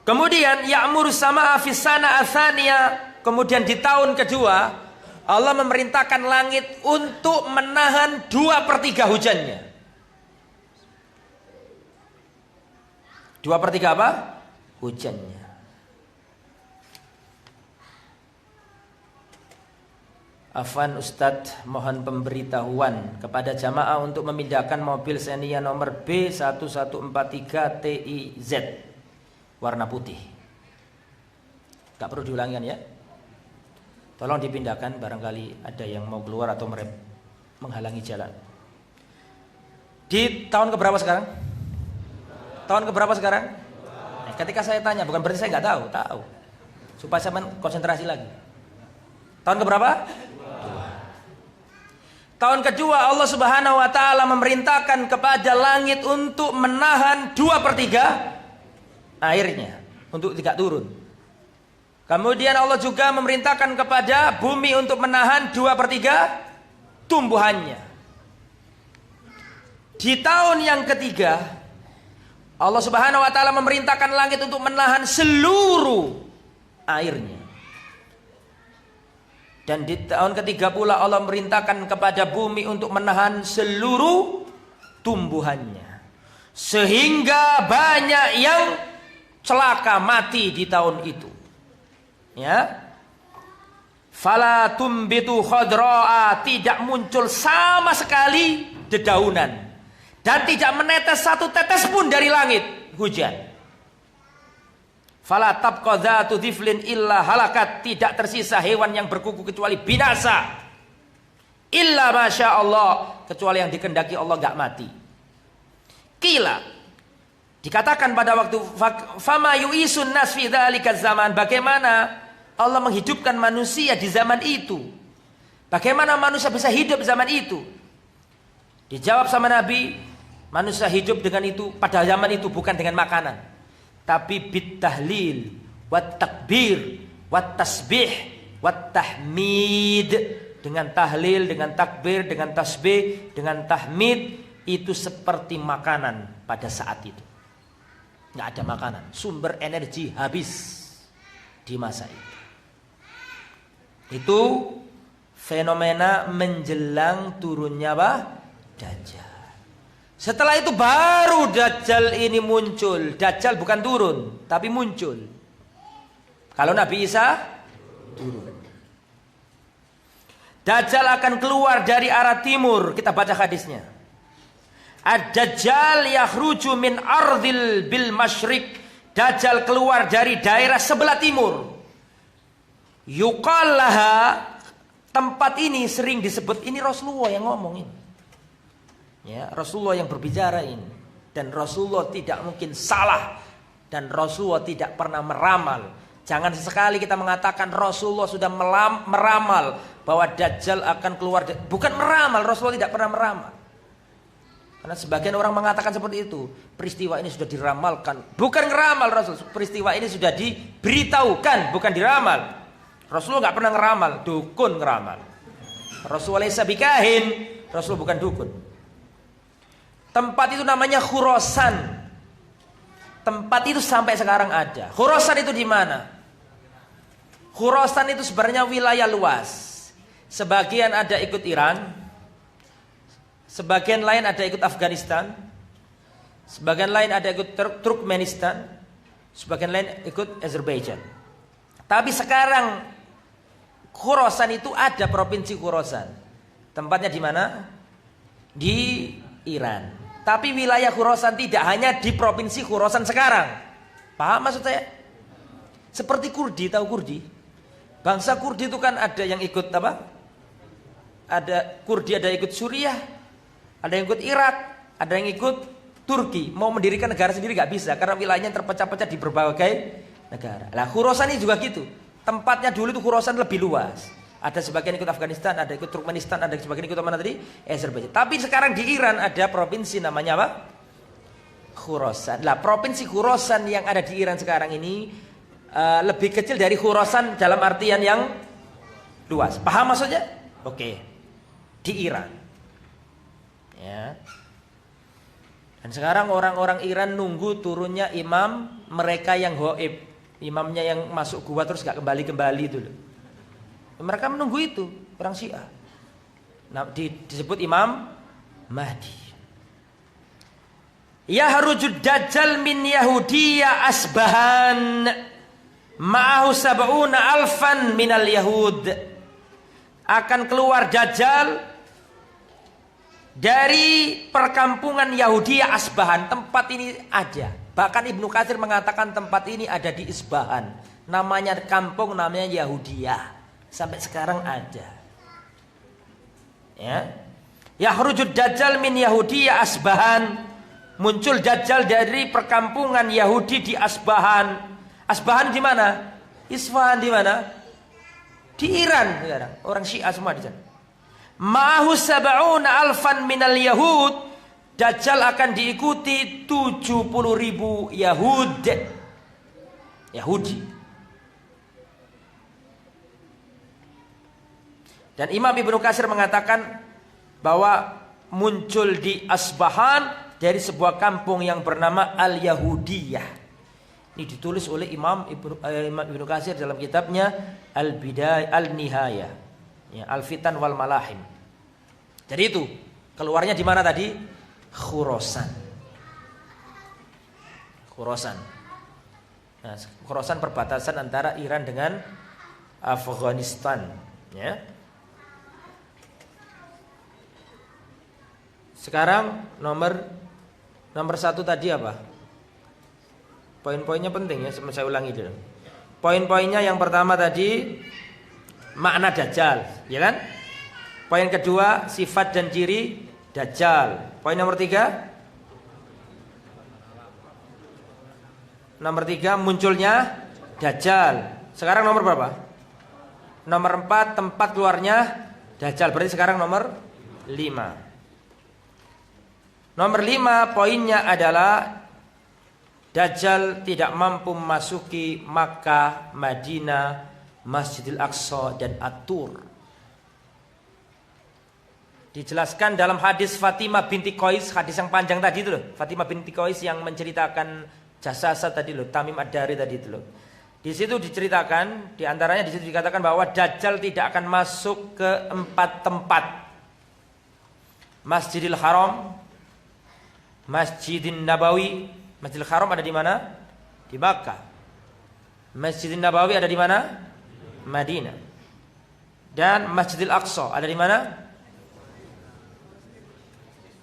Kemudian ya'muru samaa fis sana atsaniyah, kemudian di tahun kedua Allah memerintahkan langit untuk menahan 2/3 hujannya. 2/3 apa? Hujannya. Afwan Ustadz, mohon pemberitahuan kepada jamaah untuk memindahkan mobil Xenia nomor B1143 TIZ warna putih. Gak perlu diulangi ya. Tolong dipindahkan, barangkali ada yang mau keluar atau menghalangi jalan. Di tahun keberapa sekarang? Tahun keberapa sekarang? Ketika saya tanya, bukan berarti saya nggak tahu, tahu. Supaya saya konsentrasi lagi. Tahun keberapa? Tahun kedua Allah Subhanahu wa taala memerintahkan kepada langit untuk menahan 2/3 airnya untuk tidak turun. Kemudian Allah juga memerintahkan kepada bumi untuk menahan 2/3 tumbuhannya. Di tahun yang ketiga Allah Subhanahu wa taala memerintahkan langit untuk menahan seluruh airnya. Dan di tahun ketiga pula Allah memerintahkan kepada bumi untuk menahan seluruh tumbuhannya. Sehingga banyak yang celaka mati di tahun itu. Ya. Fala tumbitu khadra'a, tidak muncul sama sekali dedaunan. Dan tidak menetes satu tetes pun dari langit hujan. Fala tabqa dzatu dhiflin illa halakat, tidak tersisa hewan yang berkuku kecuali binasa. Illa masya Allah, kecuali yang dikehendaki Allah enggak mati. Qila, dikatakan pada waktu fama yu'isun nas fi dzalika zaman, bagaimana Allah menghidupkan manusia di zaman itu? Bagaimana manusia bisa hidup zaman itu? Dijawab sama Nabi, manusia hidup dengan itu pada zaman itu bukan dengan makanan, tapi bit tahlil, wat takbir, wat tasbih, wat tahmid, dengan tahlil, dengan takbir, dengan tasbih, dengan tahmid, itu seperti makanan pada saat itu. Nggak ada makanan, sumber energi habis di masa itu. Itu fenomena menjelang turunnya Dajjal. Setelah itu baru Dajjal ini muncul. Dajjal bukan turun, tapi muncul. Kalau Nabi Isa turun. Dajjal akan keluar dari arah timur. Kita baca hadisnya. Ad-Dajjal yakhruju min ardil bil masyriq. Dajjal keluar dari daerah sebelah timur. Yuqal laha, tempat ini sering disebut, ini Rasulullah yang ngomong ini. Ya, Rasulullah yang berbicara ini. Dan Rasulullah tidak mungkin salah. Dan Rasulullah tidak pernah meramal. Jangan sesekali kita mengatakan Rasulullah sudah meramal bahwa Dajjal akan keluar. Bukan meramal, Rasulullah tidak pernah meramal. Karena sebagian orang mengatakan seperti itu. Peristiwa ini sudah diramalkan. Bukan ngeramal Rasul. Peristiwa ini sudah diberitahukan, bukan diramal. Rasulullah nggak pernah ngeramal, dukun ngeramal. Rasulullah sabikahin, Rasul bukan dukun. Tempat itu namanya Khurasan. Tempat itu sampai sekarang ada. Khurasan itu di mana? Khurasan itu sebenarnya wilayah luas. Sebagian ada ikut Iran, sebagian lain ada ikut Afghanistan, sebagian lain ada ikut Turkmenistan, sebagian lain ikut Azerbaijan. Tapi sekarang Khurasan itu ada provinsi Khurasan. Tempatnya di mana? Di Iran. Tapi wilayah Khurasan tidak hanya di provinsi Khurasan sekarang. Paham maksud saya? Seperti Kurdi, tahu Kurdi? Bangsa Kurdi itu kan ada yang ikut apa? Ada Kurdi, ada yang ikut Suriah, ada yang ikut Irak, ada yang ikut Turki. Mau mendirikan negara sendiri gak bisa karena wilayahnya terpecah-pecah di berbagai negara. Lah Khurasan ini juga gitu. Tempatnya dulu itu Khurasan lebih luas. Ada sebagian ikut Afghanistan, ada ikut Turkmenistan, ada sebagian ikut mana tadi? Azerbaijan. Tapi sekarang di Iran ada provinsi namanya apa? Khurasan. Lah provinsi Khurasan yang ada di Iran sekarang ini lebih kecil dari Khurasan dalam artian yang luas. Paham maksudnya? Oke. Di Iran. Ya. Dan sekarang orang-orang Iran nunggu turunnya imam mereka yang ghaib. Imamnya yang masuk gua terus gak kembali-kembali itu loh. Mereka menunggu itu, orang Syiah. Nah, disebut Imam Mahdi. Yahrujud Dajjal min Yahudiyya Asbahan ma'ahu sab'una alfan minal Yahud. Akan keluar Dajjal dari perkampungan Yahudiyya Asbahan. Tempat ini ada. Bahkan Ibnu Katsir mengatakan tempat ini ada di Isbahan. Namanya kampung namanya Yahudiyah. Sampai sekarang ada. Ya. Yahrujud Dajjal min Yahudiyya Asbahan. Muncul Dajjal dari perkampungan Yahudi di Asbahan. Asbahan di mana? Isfahan di mana? Di Iran sekarang. Orang Syiah semua di sana. Ma'ahu sab'una alfan minal Yahud. Dajjal akan diikuti 70.000 Yahudi. Dan Imam Ibnu Katsir mengatakan bahwa muncul di Asbahan dari sebuah kampung yang bernama Al-Yahudiyah. Ini ditulis oleh Imam Ibnu Katsir dalam kitabnya Al-Bidayah Al-Nihayah, ya, Al-Fitan wal Malahim. Jadi itu keluarnya di mana tadi? Khurasan. Khurasan. Nah, Khurasan perbatasan antara Iran dengan Afghanistan, ya. Sekarang nomor satu tadi apa? Poin-poinnya penting ya, saya ulangi dulu. Poin-poinnya yang pertama tadi makna Dajjal, ya kan? Poin kedua sifat dan ciri Dajjal. Poin nomor tiga munculnya Dajjal. Sekarang nomor berapa? Nomor 4 tempat keluarnya Dajjal. Berarti sekarang nomor 5. Nomor 5 poinnya adalah Dajjal tidak mampu memasuki Makkah, Madinah, Masjidil Aqsa dan At-Tur. Dijelaskan dalam hadis Fatimah binti Qais, hadis yang panjang tadi itu loh. Fatimah binti Qais yang menceritakan jasasa tadi loh, Tamim Ad-Dari tadi itu loh. Di situ diceritakan, di antaranya di situ dikatakan bahwa Dajjal tidak akan masuk ke 4 tempat. Masjidil Haram, Masjidin Nabawi. Masjidil Haram ada di mana? Di Makkah. Masjidin Nabawi ada di mana? Madinah. Dan Masjidil Aqsa ada di mana?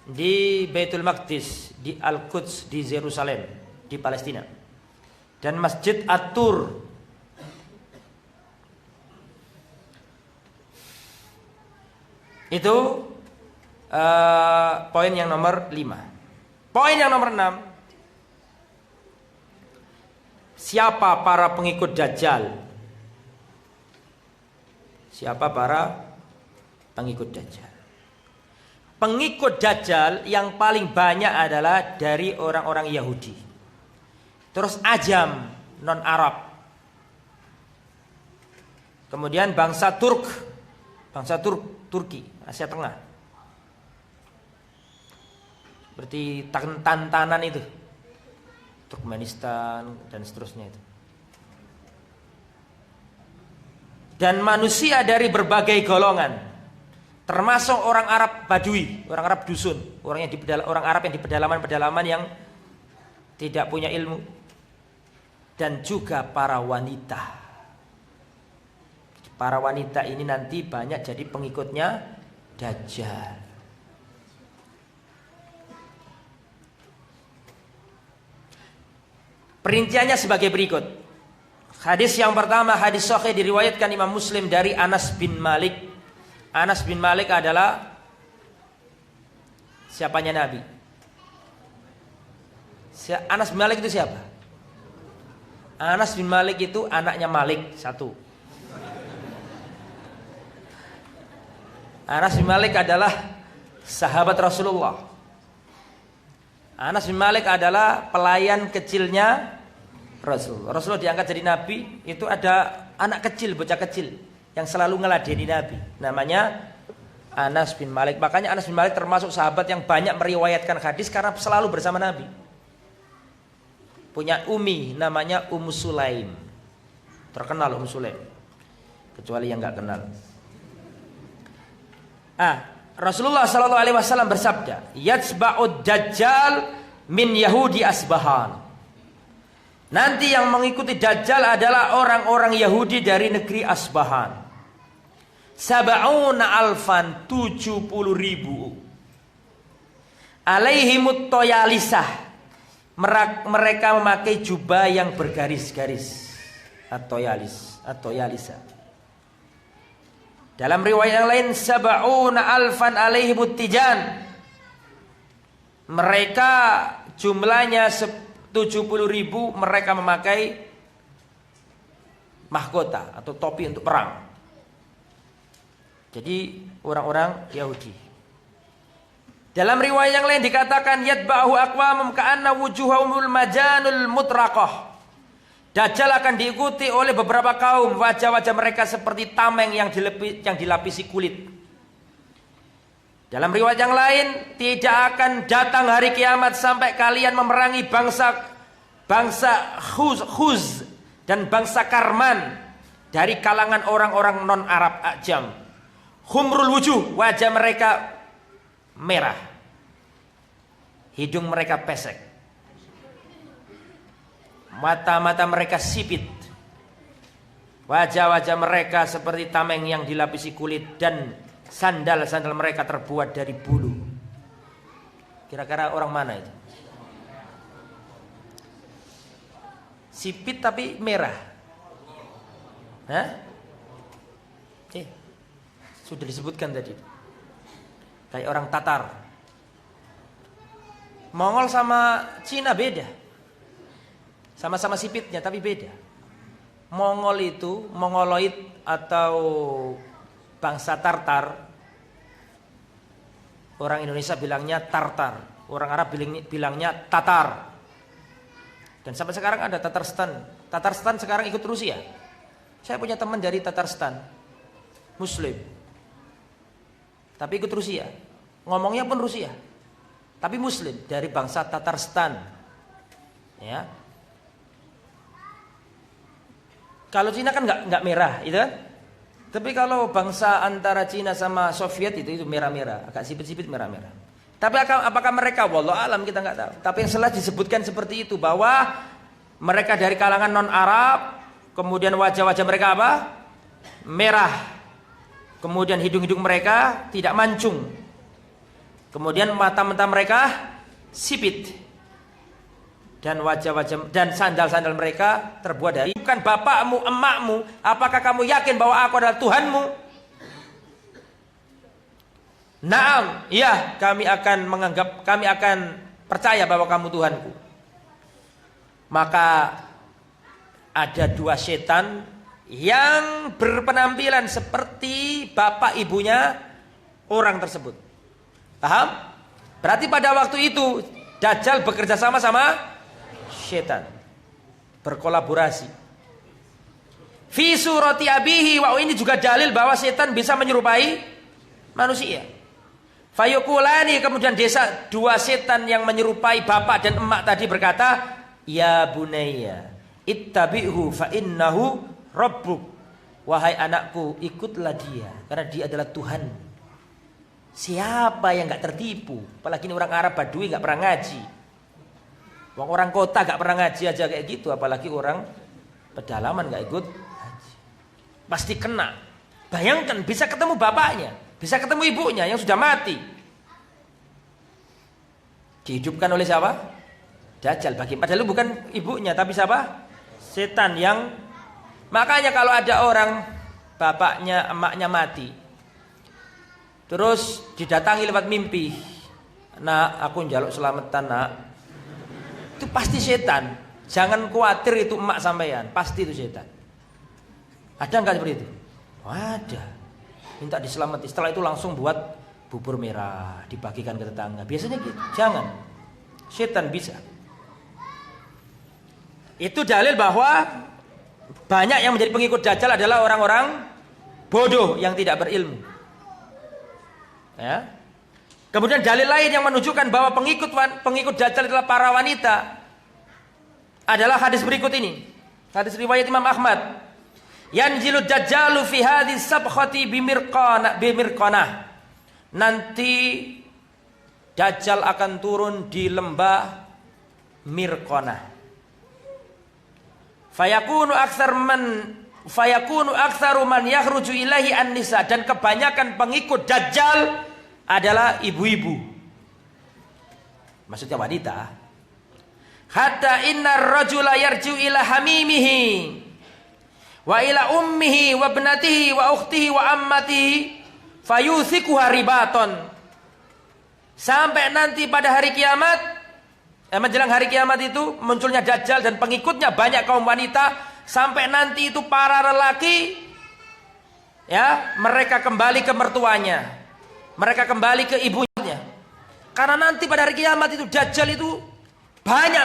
Di Baitul Maqdis, di Al-Quds, di Yerusalem, di Palestina. Dan Masjid At-Tur. Itu poin yang nomor 5. Poin yang nomor 6. Siapa para pengikut Dajjal? Siapa para pengikut Dajjal? Pengikut Dajjal yang paling banyak adalah dari orang-orang Yahudi. Terus Ajam, non-Arab. Kemudian bangsa Turk. Bangsa Turki, Asia Tengah. Seperti Tantanan itu. Turkmenistan dan seterusnya itu. Dan manusia dari berbagai golongan. Termasuk orang Arab Badui, orang Arab dusun, orang Arab yang di pedalaman-pedalaman yang tidak punya ilmu, dan juga para wanita. Para wanita ini nanti banyak jadi pengikutnya Dajjal. Perinciannya sebagai berikut. Hadis yang pertama, hadis sahih diriwayatkan Imam Muslim dari Anas bin Malik. Anas bin Malik adalah siapanya Nabi? Anas bin Malik itu siapa? Anas bin Malik itu anaknya Malik satu. Anas bin Malik adalah sahabat Rasulullah. Anas bin Malik adalah pelayan kecilnya Rasulullah. Rasulullah diangkat jadi Nabi, itu ada anak kecil, bocah kecil yang selalu ngeladeni Nabi. Namanya Anas bin Malik. Makanya Anas bin Malik termasuk sahabat yang banyak meriwayatkan hadis karena selalu bersama Nabi. Punya umi namanya Ummu Sulaim. Terkenal Ummu Sulaim. Kecuali yang enggak kenal. Rasulullah sallallahu alaihi wasallam bersabda, "Yatsba'ud Dajjal min Yahudi Asbahan." Nanti yang mengikuti Dajjal adalah orang-orang Yahudi dari negeri Asbahan. Sab'una alfan, 70.000. Alaihimut toyalisah. Mereka memakai jubah yang bergaris-garis. At-toyalisa. Dalam riwayat yang lain, sab'una alfan alaihimut tijan. Mereka jumlahnya 70.000, mereka memakai mahkota atau topi untuk perang. Jadi orang-orang Yahudi. Dalam riwayat yang lain dikatakan yatba'u aqwamum ka'anna wujuhumul majanul mutraqah. Dajjal akan diikuti oleh beberapa kaum, wajah-wajah mereka seperti tameng yang dilapisi kulit. Dalam riwayat yang lain, tidak akan datang hari kiamat sampai kalian memerangi bangsa Khuz dan bangsa Karman dari kalangan orang-orang non-Arab Ajam. Humrul wujuh, wajah mereka merah, hidung mereka pesek, mata-mata mereka sipit, wajah-wajah mereka seperti tameng yang dilapisi kulit, dan sandal-sandal mereka terbuat dari bulu. Kira-kira orang mana itu? Sipit tapi merah. Sudah disebutkan tadi. Kayak orang Tatar. Mongol sama Cina beda. Sama-sama sipitnya tapi beda. Mongol itu, Mongoloid atau bangsa Tartar. Orang Indonesia bilangnya Tartar. Orang Arab bilangnya Tatar. Dan sampai sekarang ada Tatarstan. Tatarstan sekarang ikut Rusia. Saya punya teman dari Tatarstan, Muslim, tapi ikut Rusia. ngomongnya pun Rusia, tapi Muslim dari bangsa Tatarstan. Ya. Kalau Cina kan nggak merah, itu kan? Tapi kalau bangsa antara Cina sama Soviet itu merah-merah, agak sipit-sipit merah-merah. Tapi apakah mereka, wallahu alam kita nggak tahu. Tapi yang jelas disebutkan seperti itu, bahwa mereka dari kalangan non Arab, kemudian wajah-wajah mereka apa? Merah. Kemudian hidung-hidung mereka tidak mancung. Kemudian mata-mata mereka sipit. Dan wajah-wajah dan sandal-sandal mereka terbuat dari, bukan bapakmu, emakmu. Apakah kamu yakin bahwa aku adalah Tuhanmu? Naam, iya, kami akan percaya bahwa kamu Tuhanku. Maka ada dua setan yang berpenampilan seperti bapak ibunya orang tersebut. Paham? Berarti pada waktu itu Dajjal bekerja sama setan, berkolaborasi. Fi surati abihi, wa ini juga dalil bahwa setan bisa menyerupai manusia. Fayuqulani, kemudian dua setan yang menyerupai bapak dan emak tadi berkata, ya bunayya ittabi'hu fa innahu rabbuk. Wahai anakku, ikutlah dia karena dia adalah Tuhan. Siapa yang enggak tertipu? Apalagi ini orang Arab Badui enggak pernah ngaji. Orang kota gak pernah ngaji aja kayak gitu, apalagi orang pedalaman gak ikut haji. Pasti kena. Bayangkan bisa ketemu bapaknya, bisa ketemu ibunya yang sudah mati. Dihidupkan oleh siapa? Dajjal. Padahal bukan ibunya, tapi siapa? Setan yang. Makanya kalau ada orang bapaknya, emaknya mati, terus didatangi lewat mimpi, nak aku njaluk selamatan nak. Itu pasti setan. Jangan khawatir itu emak sampean, pasti itu setan. Ada enggak seperti itu? Ada. Minta diselamati, setelah itu langsung buat bubur merah dibagikan ke tetangga. Biasanya gitu. Jangan. Setan bisa. Itu dalil bahwa banyak yang menjadi pengikut Dajjal adalah orang-orang bodoh yang tidak berilmu. Ya. Kemudian dalil lain yang menunjukkan bahwa pengikut Dajjal adalah para wanita adalah hadis berikut ini. Hadis riwayat Imam Ahmad. Yanzilu Dajjalu fi hadis sabkhati bimirqanah. Nanti Dajjal akan turun di lembah Mirqanah. Fayakunu aktsaru man yakhruju ilahi an-nisa, dan kebanyakan pengikut Dajjal adalah ibu-ibu, maksudnya wanita. Hatta innar rajula yarji'u ila hamimihi wa ila ummihi wa ibnatihi wa ukhtihi wa ammatihi fayuthikuha ribaton. Sampai nanti pada hari kiamat, menjelang hari kiamat itu munculnya Dajjal dan pengikutnya banyak kaum wanita, sampai nanti itu para lelaki, ya, mereka kembali ke mertuanya. Mereka kembali ke ibunya. Karena nanti pada hari kiamat itu Dajjal itu banyak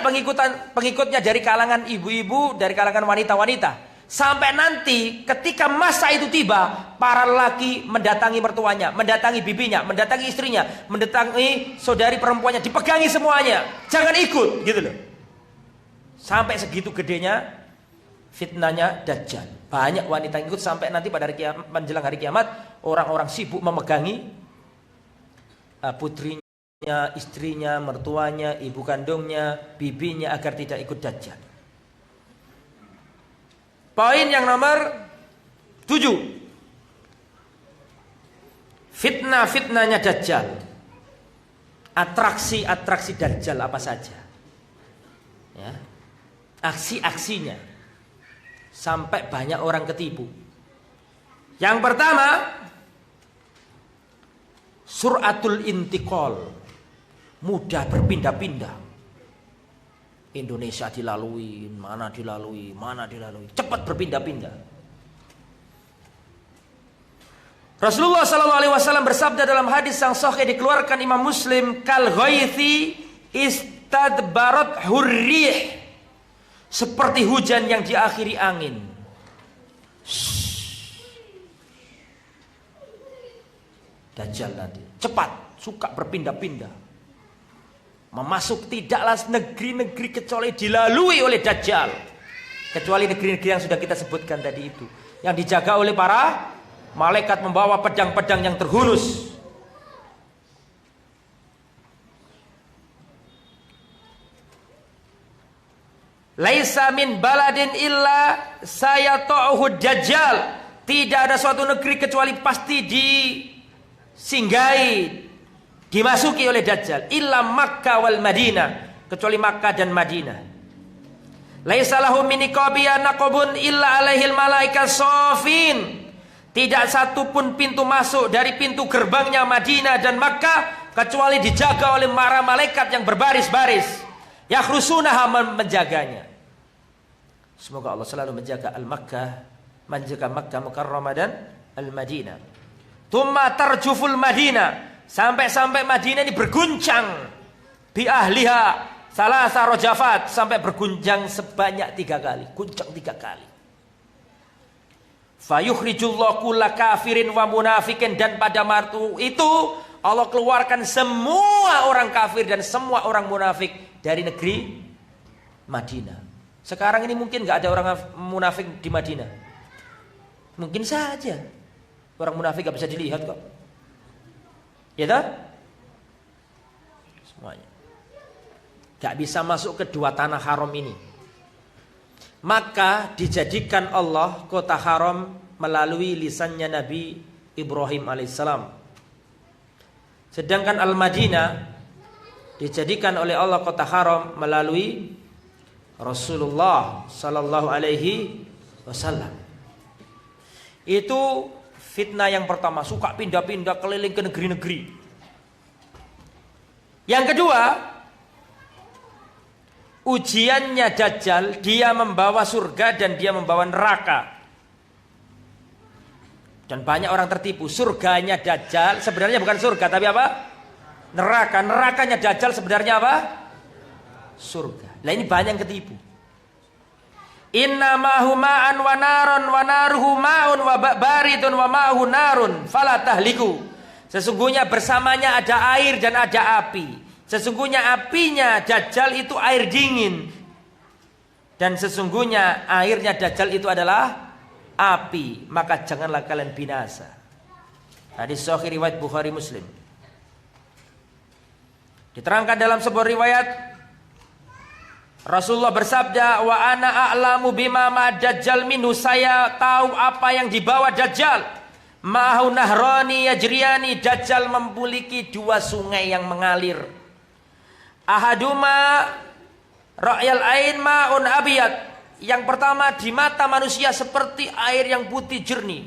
pengikutnya dari kalangan ibu-ibu, dari kalangan wanita-wanita. Sampai nanti ketika masa itu tiba, para lelaki mendatangi mertuanya, mendatangi bibinya, mendatangi istrinya, mendatangi saudari perempuannya, dipegangi semuanya. Jangan ikut, gitu loh. Sampai segitu gedenya fitnahnya Dajjal. Banyak wanita yang ikut sampai nanti pada hari kiamat, menjelang hari kiamat, orang-orang sibuk memegangi putrinya, istrinya, mertuanya, ibu kandungnya, bibinya agar tidak ikut Dajjal. Poin yang nomor 7. Fitnah-fitnahnya Dajjal. Atraksi-atraksi Dajjal apa saja. Ya. Aksi-aksinya. Sampai banyak orang ketipu. Yang pertama, suratul intiqal, mudah berpindah-pindah. Indonesia dilalui, mana dilalui, cepat berpindah-pindah. Rasulullah SAW bersabda dalam hadis yang sahih dikeluarkan Imam Muslim, kal ghaithi istadbarat hurrih, seperti hujan yang diakhiri angin. Dajjal nanti cepat suka berpindah-pindah. Memasuk tidaklah negeri-negeri kecuali dilalui oleh Dajjal. Kecuali negeri-negeri yang sudah kita sebutkan tadi itu, yang dijaga oleh para malaikat membawa pedang-pedang yang terhunus. Laisa min baladin illa sayata'uhu Dajjal. Tidak ada suatu negeri kecuali pasti disinggahi, dimasuki oleh Dajjal. Illa Makkah wal Madinah, kecuali Makkah dan Madinah. Laisa lahu min niqabiya naqabun illa alaihil malaika safin. Tidak satu pun pintu masuk dari pintu gerbangnya Madinah dan Makkah kecuali dijaga oleh para malaikat yang berbaris-baris. Yakhrusunaha, menjaganya. Semoga Allah selalu menjaga Al-Makkah, menjaga Makkah Mukarramah dan Al-Madinah. Tumma tarjuful Madinah, sampai Madinah ini berguncang bi ahliha salasa rojafat, sampai berguncang sebanyak 3 kali, guncang 3 kali. Fayukhrijullahu kulla kafirin wa munafikin, dan pada waktu itu Allah keluarkan semua orang kafir dan semua orang munafik dari negeri Madinah. Sekarang ini mungkin nggak ada orang munafik di Madinah. Mungkin saja. Orang munafik nggak bisa dilihat kok. Ya tak? Semuanya. Nggak bisa masuk ke 2 tanah haram ini. Maka dijadikan Allah kota haram melalui lisannya Nabi Ibrahim alaihissalam. Sedangkan Al-Madinah dijadikan oleh Allah kota haram melalui Rasulullah sallallahu alaihi wasallam. Itu fitnah yang pertama, suka pindah-pindah keliling ke negeri-negeri. Yang kedua, ujiannya Dajjal, dia membawa surga dan dia membawa neraka. Dan banyak orang tertipu. Surganya Dajjal sebenarnya bukan surga, tapi apa? Neraka. Nerakanya Dajjal sebenarnya apa? Surga. Lah ini banyak yang ketipu. Inna ma'hu ma'an wa naron wa naruhu ma'un wa baridun wa ma'hu narun fala tahliku. Sesungguhnya bersamanya ada air dan ada api. Sesungguhnya apinya Dajjal itu air dingin, dan sesungguhnya airnya Dajjal itu adalah api. Maka janganlah kalian binasa. Hadis sahih riwayat Bukhari Muslim. Diterangkan dalam sebuah riwayat, Rasulullah bersabda, wa ana a'lamu bima ma Dajjal minhu, saya tahu apa yang dibawa Dajjal. Ma'ahu nahrani yajriyani, Dajjal memiliki 2 sungai yang mengalir. Ahaduma ra'yal ain ma'un abiyad, yang pertama di mata manusia seperti air yang putih jernih.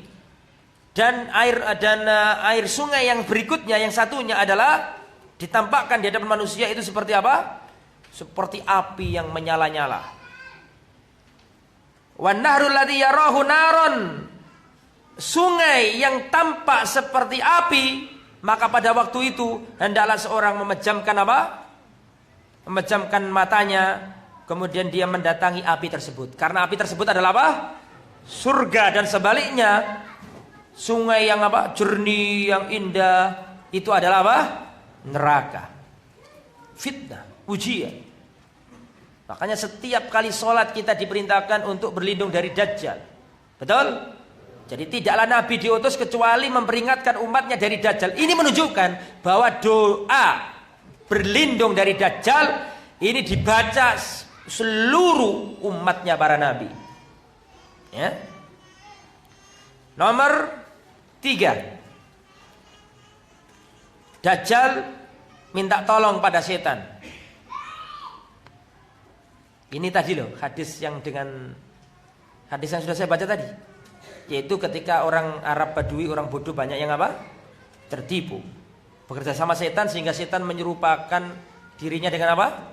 Dan air sungai yang berikutnya, yang satunya adalah ditampakkan di hadapan manusia itu seperti apa? Seperti api yang menyala-nyala. Wan nahrul ladzi yarahu naron, sungai yang tampak seperti api, maka pada waktu itu hendaklah seorang memejamkan apa? Memejamkan matanya, kemudian dia mendatangi api tersebut. Karena api tersebut adalah apa? Surga. Dan sebaliknya, sungai yang apa? Jernih, yang indah, itu adalah apa? Neraka. Fitnah, ujian. Makanya setiap kali sholat kita diperintahkan untuk berlindung dari Dajjal. Betul? Jadi tidaklah Nabi diutus kecuali memperingatkan umatnya dari Dajjal. Ini menunjukkan bahwa doa berlindung dari Dajjal ini dibaca seluruh umatnya para Nabi. Ya. Nomor 3, Dajjal minta tolong pada setan. Ini tadi loh hadis yang sudah saya baca tadi, yaitu ketika orang Arab Badui, orang bodoh banyak yang apa? Tertipu, bekerja sama setan sehingga setan menyerupakan dirinya dengan apa?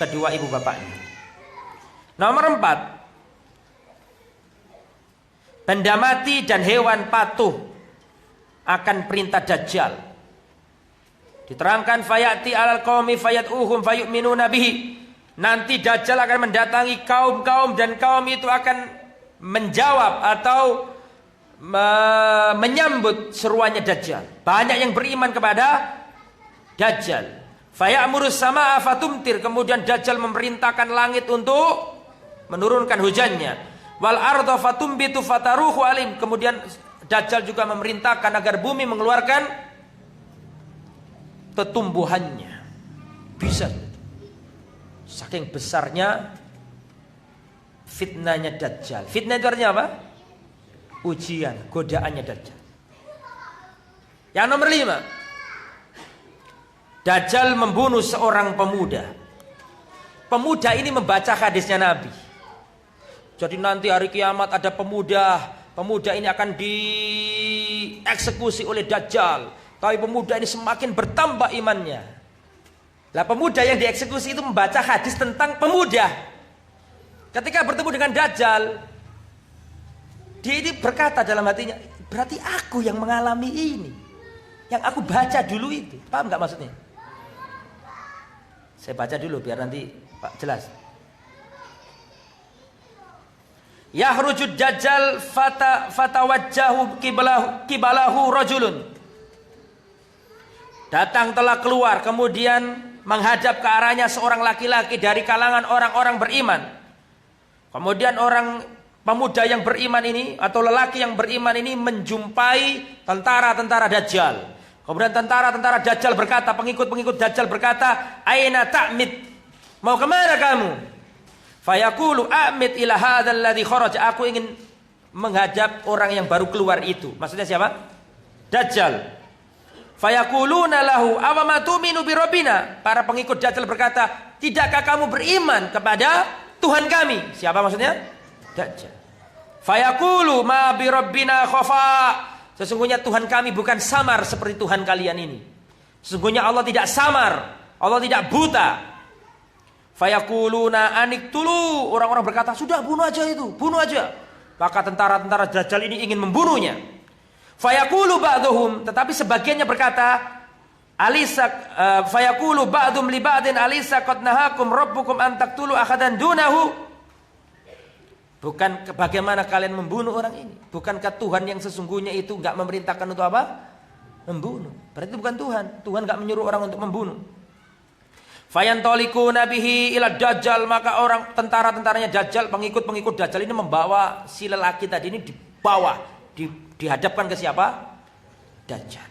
Kedua ibu bapaknya. Nomor 4, benda mati dan hewan patuh akan perintah Dajjal. Diterangkan fayati alal qaumi fayat'uhum fayu'minuna bihi. Nanti Dajjal akan mendatangi kaum-kaum dan kaum itu akan menjawab atau menyambut seruannya Dajjal. Banyak yang beriman kepada Dajjal. Faya'murus samaa'a fatumtir. Kemudian Dajjal memerintahkan langit untuk menurunkan hujannya. Wal arda fatumbitu fataruhu alim. Kemudian Dajjal juga memerintahkan agar bumi mengeluarkan tumbuhannya. Bisa. Saking besarnya fitnahnya Dajjal. Fitnah itu artinya apa? Ujian, godaannya Dajjal. Yang nomor 5, Dajjal membunuh seorang pemuda. Pemuda ini membaca hadisnya Nabi. Jadi nanti hari kiamat ada pemuda ini akan dieksekusi oleh Dajjal. Tapi pemuda ini semakin bertambah imannya. Lah pemuda yang dieksekusi itu membaca hadis tentang pemuda. Ketika bertemu dengan Dajjal, dia ini berkata dalam hatinya, berarti aku yang mengalami ini, yang aku baca dulu itu. Paham nggak maksudnya? Saya baca dulu biar nanti Pak jelas. Yahrujud Dajjal fatawajjahu kibalahu rajulun. Datang telah keluar, kemudian menghadap ke arahnya seorang laki-laki dari kalangan orang-orang beriman. Kemudian pemuda yang beriman ini atau lelaki yang beriman ini menjumpai tentara-tentara Dajjal. Kemudian tentara-tentara Dajjal berkata, pengikut-pengikut Dajjal berkata, "Aina ta'mid? Mau kemana kamu?" Fayaqulu a'mid ila hadzal ladzi kharaja. Aku ingin menghadap orang yang baru keluar itu. Maksudnya siapa? Dajjal. Fayaquluna lahu awama tu'minu bi rabbina. Para pengikut Dajjal berkata, "Tidakkah kamu beriman kepada Tuhan kami?" Siapa maksudnya? Dajjal. Fayaqulu ma bi rabbina khafa. Sesungguhnya Tuhan kami bukan samar seperti Tuhan kalian ini. Sesungguhnya Allah tidak samar, Allah tidak buta. Fayaquluna aniktulu. Orang-orang berkata, "Sudah bunuh aja itu, bunuh aja." Maka tentara-tentara Dajjal ini ingin membunuhnya. Fayaqulu ba'duhum, tetapi sebagiannya berkata, "Alisa fayaqulu ba'dum li ba'din alisa qad nahakum rabbukum an taqtulu akhadan dunahu." Bukan bagaimana kalian membunuh orang ini? Bukankah Tuhan yang sesungguhnya itu enggak memerintahkan untuk apa? Membunuh. Berarti bukan Tuhan. Tuhan enggak menyuruh orang untuk membunuh. Fayantoliquna bihi ila Dajjal. Maka orang tentara-tentaranya Dajjal, pengikut-pengikut Dajjal ini membawa si lelaki tadi ini di bawah, dihadapkan ke siapa? Dajjal.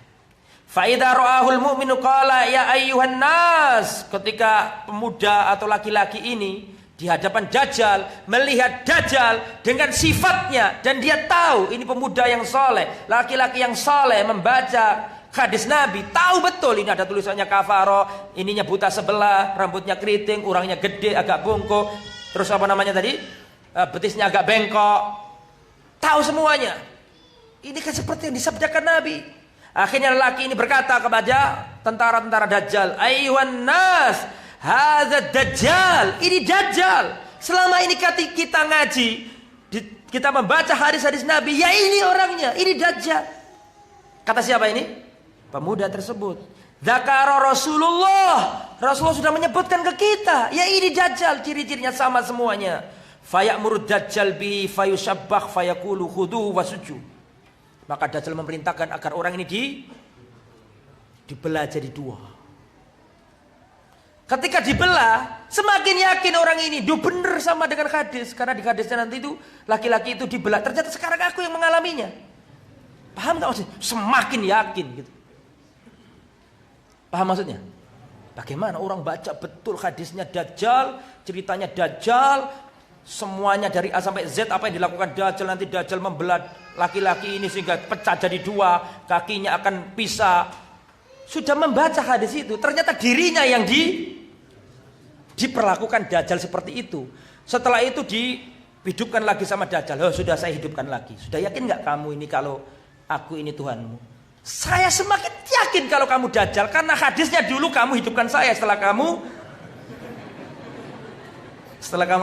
Fa idza ra'ahul mu'minu qala ya ayyuhan nas. Ketika pemuda atau laki-laki ini di hadapan Dajjal, melihat Dajjal dengan sifatnya dan dia tahu ini pemuda yang soleh, laki-laki yang soleh, membaca hadis Nabi, tahu betul ini ada tulisannya kafaro, ininya buta sebelah, rambutnya keriting, urangnya gede, agak bungkuk, terus apa namanya tadi, betisnya agak bengkok, tahu semuanya. Ini kan seperti yang disabdakan Nabi. Akhirnya lelaki ini berkata kepada tentara-tentara Dajjal, "Ayyuhan nas, hadza Dajjal." Ini Dajjal. Selama ini kita ngaji, kita membaca hadis-hadis Nabi, ya ini orangnya, ini Dajjal. Kata siapa ini? Pemuda tersebut. Dzakara Rasulullah. Rasulullah sudah menyebutkan ke kita, ya ini Dajjal, ciri-cirinya sama semuanya. Fayamur Dajjal bi fayushabbah fayaqulu khudu wasuju. Maka Dajjal memerintahkan agar orang ini dibelah jadi dua. Ketika dibelah, semakin yakin orang ini benar sama dengan hadis. Karena di hadisnya nanti itu laki-laki itu dibelah. Ternyata sekarang aku yang mengalaminya. Paham gak maksudnya? Semakin yakin gitu. Paham maksudnya? Bagaimana orang baca betul hadisnya Dajjal, ceritanya Dajjal, semuanya dari A sampai Z, apa yang dilakukan Dajjal, nanti Dajjal membelah laki-laki ini sehingga pecah jadi dua, kakinya akan pisah. Sudah membaca hadis itu, ternyata dirinya yang diperlakukan Dajjal seperti itu. Setelah itu dihidupkan lagi sama Dajjal. Oh, sudah saya hidupkan lagi. Sudah yakin gak kamu ini kalau aku ini Tuhanmu? Saya semakin yakin kalau kamu Dajjal, karena hadisnya dulu kamu hidupkan saya. Setelah kamu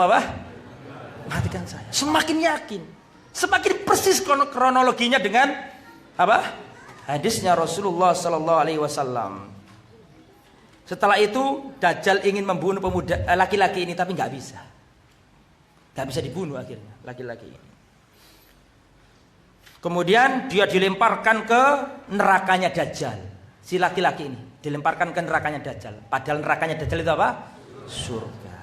apa? Matikan saya. Semakin yakin, semakin persis kronologinya dengan apa? Hadisnya Rasulullah Sallallahu Alaihi Wasallam. Setelah itu Dajjal ingin membunuh pemuda laki-laki ini, tapi nggak bisa dibunuh akhirnya laki-laki ini. Kemudian dia dilemparkan ke nerakanya Dajjal, si laki-laki ini dilemparkan ke nerakanya Dajjal. Padahal nerakanya Dajjal itu apa? Surga.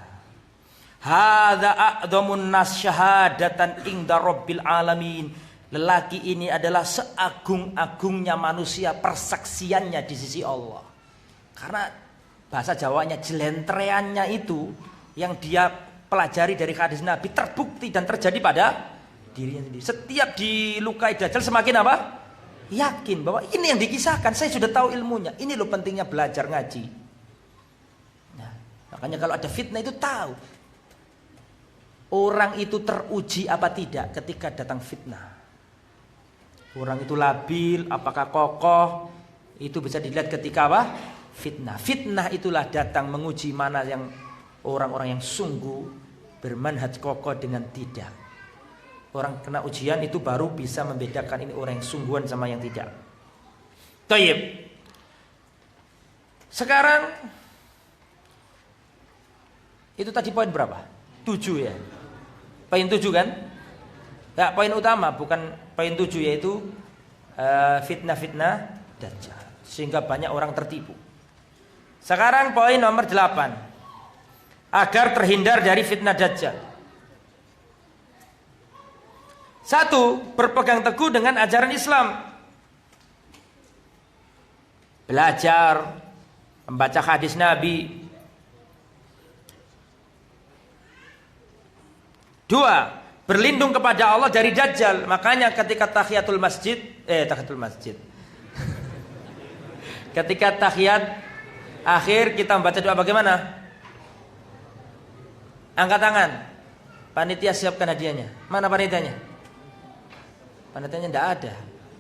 Hadza a'dhamun nas syahadatan inda rabbil alamin. Lelaki ini adalah seagung-agungnya manusia persaksiannya di sisi Allah. Karena bahasa Jawanya jelentreannya itu yang dia pelajari dari hadis Nabi terbukti dan terjadi pada dirinya sendiri. Setiap dilukai Dajjal semakin apa? Yakin bahwa ini yang dikisahkan, saya sudah tahu ilmunya. Ini loh pentingnya belajar ngaji. Nah, makanya kalau ada fitnah itu tahu. Orang itu teruji apa tidak ketika datang fitnah. Orang itu labil, apakah kokoh, itu bisa dilihat ketika apa? Fitnah. Fitnah itulah datang menguji mana yang orang-orang yang sungguh bermanhaj kokoh dengan tidak. Orang kena ujian itu baru bisa membedakan ini orang yang sungguhan sama yang tidak. Thayyib. Sekarang itu tadi poin berapa? 7 ya. Poin 7 kan? Ya, poin utama bukan poin 7 yaitu fitnah-fitnah Dajjal. Sehingga banyak orang tertipu. Sekarang poin nomor 8. Agar terhindar dari fitnah Dajjal. 1. Berpegang teguh dengan ajaran Islam. Belajar, membaca hadis Nabi. 2. Berlindung kepada Allah dari Dajjal. Makanya ketika tahiyatul masjid, ketika tahiyat akhir kita membaca doa bagaimana? Angkat tangan. Panitia siapkan hadiahnya. Mana panitianya? Panitianya tidak ada.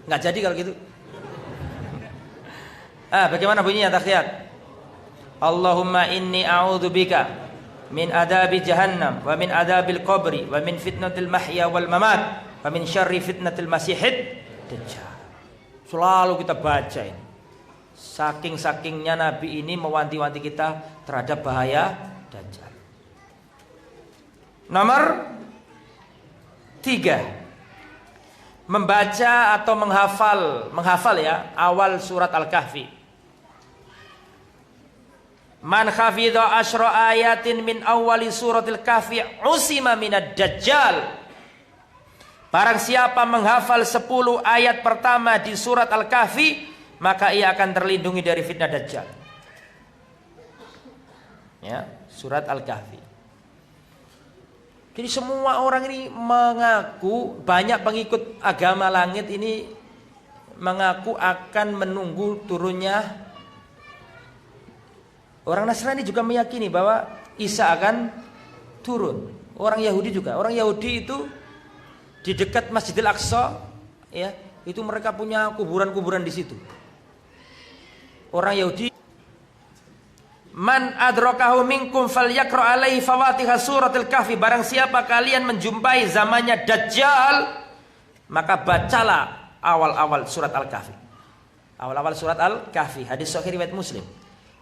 Nggak jadi kalau gitu. Bagaimana bunyinya tahiyat? Allahumma inni a'udzubika min adabi jahannam wa min adabil qabri wa min fitnatil mahya wal mamat wa min syarri fitnatil masihid dajjal. Selalu kita baca ini. Saking-sakingnya Nabi ini mewanti-wanti kita terhadap bahaya Dajjal. Nomor 3. Membaca atau menghafal ya awal surat Al-Kahfi. Man hafidha asyra ayatin min awali suratil kahfi usima minad dajjal. Barang siapa menghafal 10 ayat pertama di surat Al-Kahfi, maka ia akan terlindungi dari fitnah Dajjal. Ya, surat Al-Kahfi. Jadi semua orang ini mengaku, banyak pengikut agama langit ini mengaku akan menunggu turunnya. Orang Nasrani juga meyakini bahwa Isa akan turun. Orang Yahudi juga. Orang Yahudi itu di dekat Masjidil Aqsa, ya, itu mereka punya kuburan-kuburan di situ. Orang Yahudi, man adrakahu minkum falyaqra alaihi fawatiha suratul kahfi. Barang siapa kalian menjumpai zamannya Dajjal, maka bacalah awal-awal surat Al-Kahfi. Awal-awal surat Al-Kahfi, hadis sahih riwayat Muslim.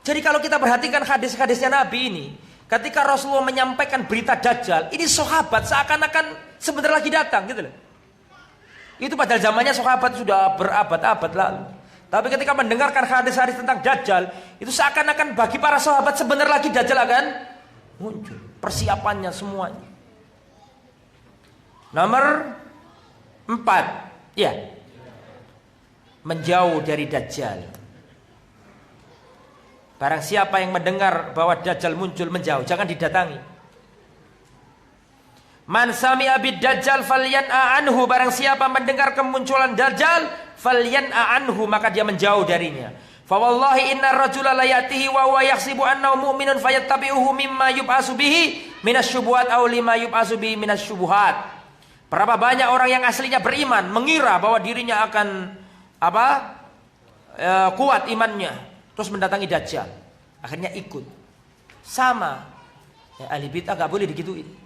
Jadi kalau kita perhatikan hadis-hadisnya Nabi ini, ketika Rasulullah menyampaikan berita Dajjal, ini sahabat seakan-akan sebentar lagi datang gitu loh. Itu padahal zamannya sahabat sudah berabad-abad lalu. Tapi ketika mendengarkan hadis-hadis tentang Dajjal, itu seakan-akan bagi para sahabat sebentar lagi Dajjal akan muncul. Persiapannya semuanya. Nomor 4, ya, menjauh dari Dajjal. Barang siapa yang mendengar bahwa Dajjal muncul, menjauh, jangan didatangi. Man sami'a bid Dajjal falyan'a anhu. Barang siapa mendengar kemunculan Dajjal, falyan'a anhu, maka dia menjauh darinya. Fa wallahi innar rajula la ya'tihi wa huwa yahsibu annahu mu'minun fayattabi'uhu mimma yub'asu bihi minasyubuhat aw lima yub'asu bihi minasyubuhat. Berapa banyak orang yang aslinya beriman mengira bahwa dirinya akan kuat imannya, terus mendatangi Dajjal, akhirnya ikut. Sama ya, ahli bid'ah gak boleh digituin.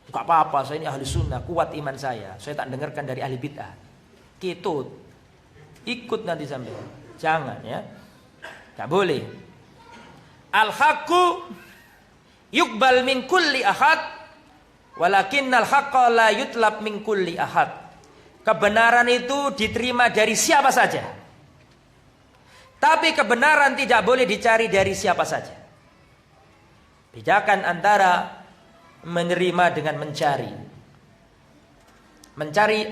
Gak apa-apa, saya ini ahli sunnah, kuat iman saya tak dengarkan dari ahli bid'ah. Kitut, ikut nanti sampai. Jangan ya, gak boleh. Al-haqqu yuqbal min kulli ahad, walakinnal haqqa la yutlab min kulli ahad. Kebenaran itu diterima dari siapa saja, Tapi kebenaran tidak boleh dicari dari siapa saja. Bedakan antara menerima dengan mencari.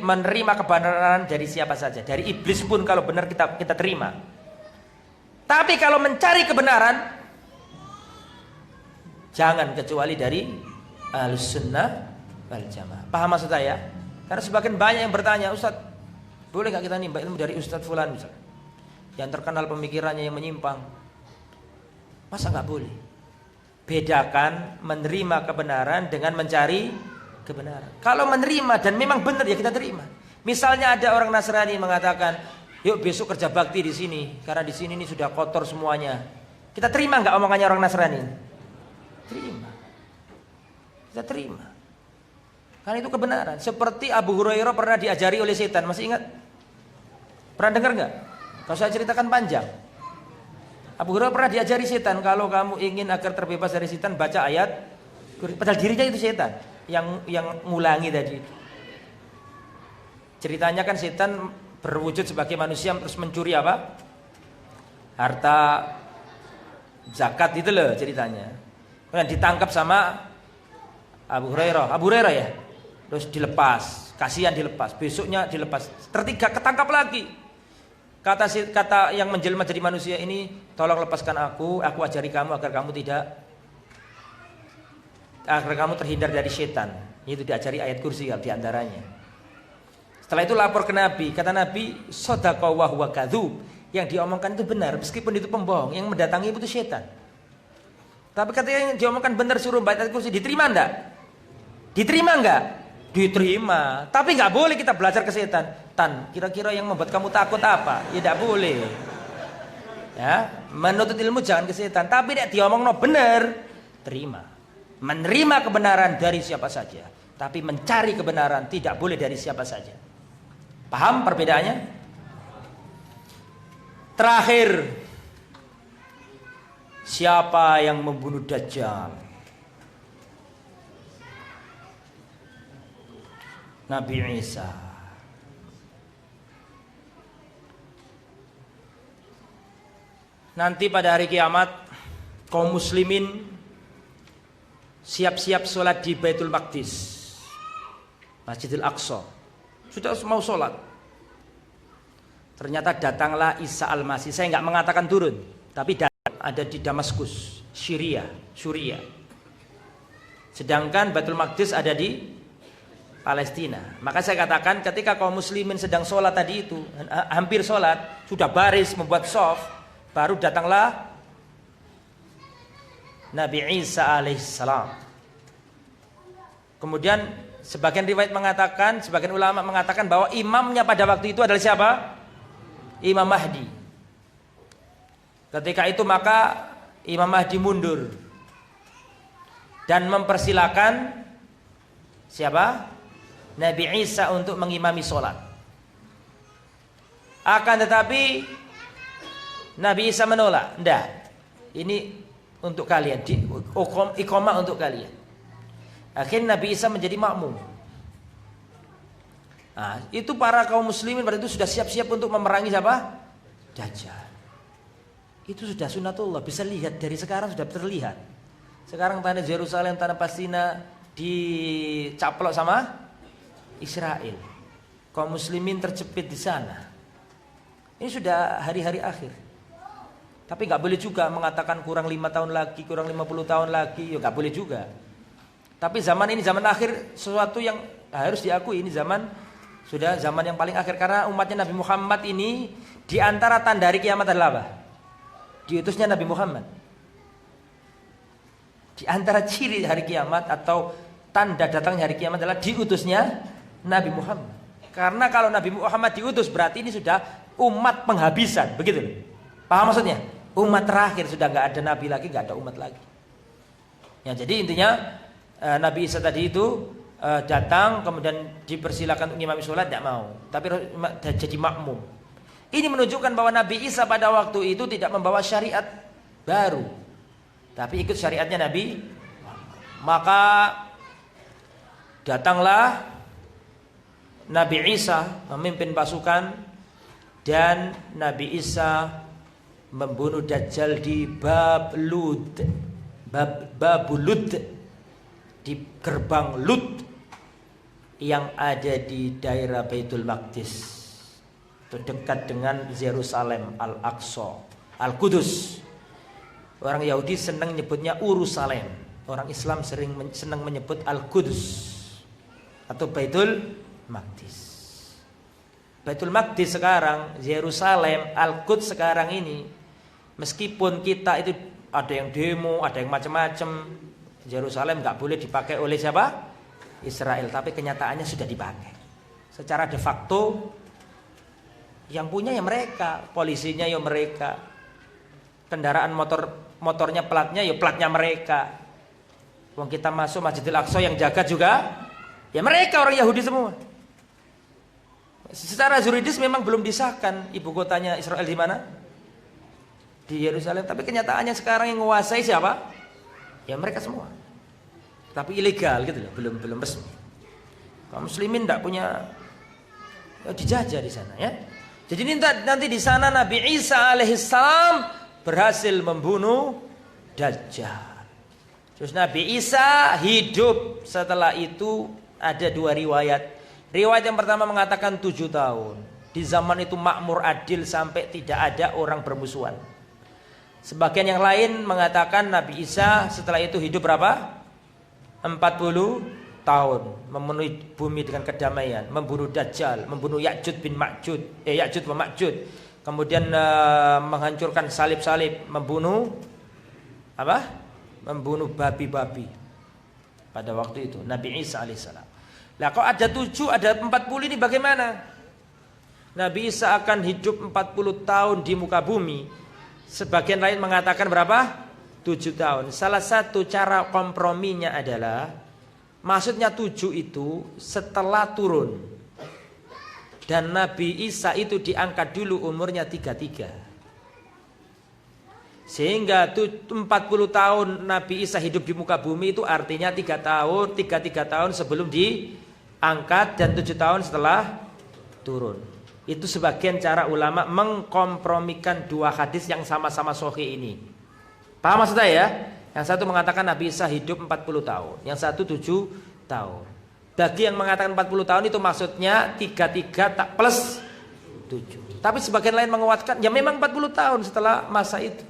Menerima kebenaran dari siapa saja. Dari iblis pun kalau benar kita terima. Tapi kalau mencari kebenaran, jangan kecuali dari Ahlussunnah wal Jamaah. Paham maksud saya? Karena sebagian banyak yang bertanya, Ustaz, boleh gak kita nimba ilmu dari Ustaz Fulan misalnya, yang terkenal pemikirannya yang menyimpang? Masa gak boleh? Bedakan menerima kebenaran dengan mencari kebenaran. Kalau menerima dan memang benar, ya kita terima. Misalnya ada orang Nasrani mengatakan, yuk besok kerja bakti di sini, karena di sini ini sudah kotor semuanya. Kita terima nggak omongannya orang Nasrani? Terima. Kita terima. Karena itu kebenaran. Seperti Abu Hurairah pernah diajari oleh setan, masih ingat? Pernah dengar nggak? Kalau saya ceritakan panjang. Abu Hurairah pernah diajari setan, kalau kamu ingin agar terbebas dari setan, baca ayat. Padahal dirinya itu setan yang ngulangi tadi. Ceritanya kan setan berwujud sebagai manusia terus mencuri apa? Harta zakat itu loh ceritanya. Kemudian ditangkap sama Abu Hurairah. Abu Hurairah ya. Terus dilepas, kasihan dilepas. Besoknya dilepas. Tertiga ketangkap lagi. Kata yang menjelma jadi manusia ini, tolong lepaskan aku ajari kamu agar kamu terhindar dari setan. Itu diajari ayat kursi di antaranya. Setelah itu lapor ke Nabi. Kata Nabi, shadaqa wa huwa kadzub. Yang diomongkan itu benar meskipun itu pembohong. Yang mendatangi itu setan. Tapi katanya yang diomongkan benar, suruh baca ayat kursi. Diterima enggak? Diterima enggak? Diterima. Tapi enggak boleh kita belajar ke setan. Tan, kira-kira yang membuat kamu takut apa? Ya tidak boleh. Ya, menuntut ilmu jangan ke setan. Tapi nek diomongno benar, terima. Menerima kebenaran dari siapa saja, tapi mencari kebenaran tidak boleh dari siapa saja. Paham perbedaannya? Terakhir, siapa yang membunuh Dajjal? Nabi Isa. Nanti pada hari kiamat, kaum muslimin siap-siap sholat di Baitul Maqdis, Masjidil Aqsa. Sudah mau sholat, ternyata datanglah Isa Al-Masih. Saya nggak mengatakan turun, tapi ada di Damaskus, Syria. Sedangkan Baitul Maqdis ada di Palestina. Maka saya katakan ketika kaum muslimin sedang sholat tadi itu, hampir sholat, sudah baris membuat shaf, baru datanglah Nabi Isa alaihissalam. Kemudian sebagian riwayat mengatakan, sebagian ulama mengatakan bahwa imamnya pada waktu itu adalah siapa? Imam Mahdi. Ketika itu maka Imam Mahdi mundur dan mempersilakan siapa? Nabi Isa untuk mengimami sholat. Akan tetapi Nabi Isa menolak. Enggak, ini untuk kalian, iqamah untuk kalian. Akhirnya Nabi Isa menjadi makmum. Nah, itu para kaum muslimin pada itu sudah siap-siap untuk memerangi siapa? Dajjal. Itu sudah sunatullah, bisa lihat dari sekarang sudah terlihat. Sekarang tanah Yerusalem, tanah Palestina dicaplok sama Israel. Kaum muslimin terjepit di sana. Ini sudah hari-hari akhir. Tapi nggak boleh juga mengatakan kurang 5 tahun lagi, kurang 50 tahun lagi, ya nggak boleh juga. Tapi zaman ini zaman akhir, sesuatu yang harus diakui, ini zaman yang paling akhir, karena umatnya Nabi Muhammad ini di antara tanda hari kiamat adalah apa? Diutusnya Nabi Muhammad. Di antara ciri hari kiamat atau tanda datangnya hari kiamat adalah diutusnya Nabi Muhammad. Karena kalau Nabi Muhammad diutus berarti ini sudah umat penghabisan, begitu. Paham maksudnya? Umat terakhir, sudah nggak ada nabi lagi, nggak ada umat lagi. Ya, jadi intinya Nabi Isa tadi itu datang kemudian dipersilakan untuk imami sholat, tidak mau, tapi jadi makmum. Ini menunjukkan bahwa Nabi Isa pada waktu itu tidak membawa syariat baru, tapi ikut syariatnya Nabi. Maka datanglah Nabi Isa memimpin pasukan, dan Nabi Isa membunuh Dajjal di Babulud, di gerbang Lut yang ada di daerah Baitul Maqdis, itu dekat dengan Yerusalem, Al-Aqsa, Al-Qudus. Orang Yahudi senang nyebutnya Urusalem, orang Islam senang menyebut Al-Qudus atau Baitul Maqdis. Baitul Maqdis sekarang, Yerusalem, Al-Quds sekarang ini, meskipun kita itu ada yang demo, ada yang macam-macam, Yerusalem nggak boleh dipakai oleh siapa? Israel, tapi kenyataannya sudah dipakai. Secara de facto yang punya ya mereka, polisinya ya mereka, kendaraan motornya platnya ya platnya mereka. Wong kita masuk Masjidil Aqsa yang jaga juga ya mereka, orang Yahudi semua. Secara juridis memang belum disahkan ibu kotanya Israel di mana? Di Yerusalem, tapi kenyataannya sekarang yang menguasai siapa? Ya mereka semua. Tapi ilegal gitu loh, belum resmi. Kaum muslimin tidak punya, ya dijajah di sana ya. Jadi nanti di sana Nabi Isa alaihissalam berhasil membunuh Dajjal. Terus Nabi Isa hidup setelah itu ada dua riwayat. Riwayat yang pertama mengatakan 7 tahun. Di zaman itu makmur adil sampai tidak ada orang bermusuhan. Sebagian yang lain mengatakan Nabi Isa setelah itu hidup berapa? 40 tahun, memenuhi bumi dengan kedamaian, membunuh Dajjal, membunuh Ya'jud wa Ma'jud, kemudian menghancurkan salib-salib, membunuh apa? Membunuh babi-babi pada waktu itu Nabi Isa alaihissalam. Lah kok ada 7, ada 40 ini bagaimana? Nabi Isa akan hidup 40 tahun di muka bumi. Sebagian lain mengatakan berapa? 7 tahun. Salah satu cara komprominya adalah, maksudnya 7 itu setelah turun. Dan Nabi Isa itu diangkat dulu umurnya 33. Sehingga 40 tahun Nabi Isa hidup di muka bumi itu artinya 3 tahun sebelum diangkat dan 7 tahun setelah turun. Itu sebagian cara ulama mengkompromikan dua hadis yang sama-sama sahih ini. Paham maksud saya ya? Yang satu mengatakan Nabi Isa hidup 40 tahun, yang satu 7 tahun. Bagi yang mengatakan 40 tahun itu maksudnya 33 tak plus 7. Tapi sebagian lain menguatkan ya memang 40 tahun setelah masa itu.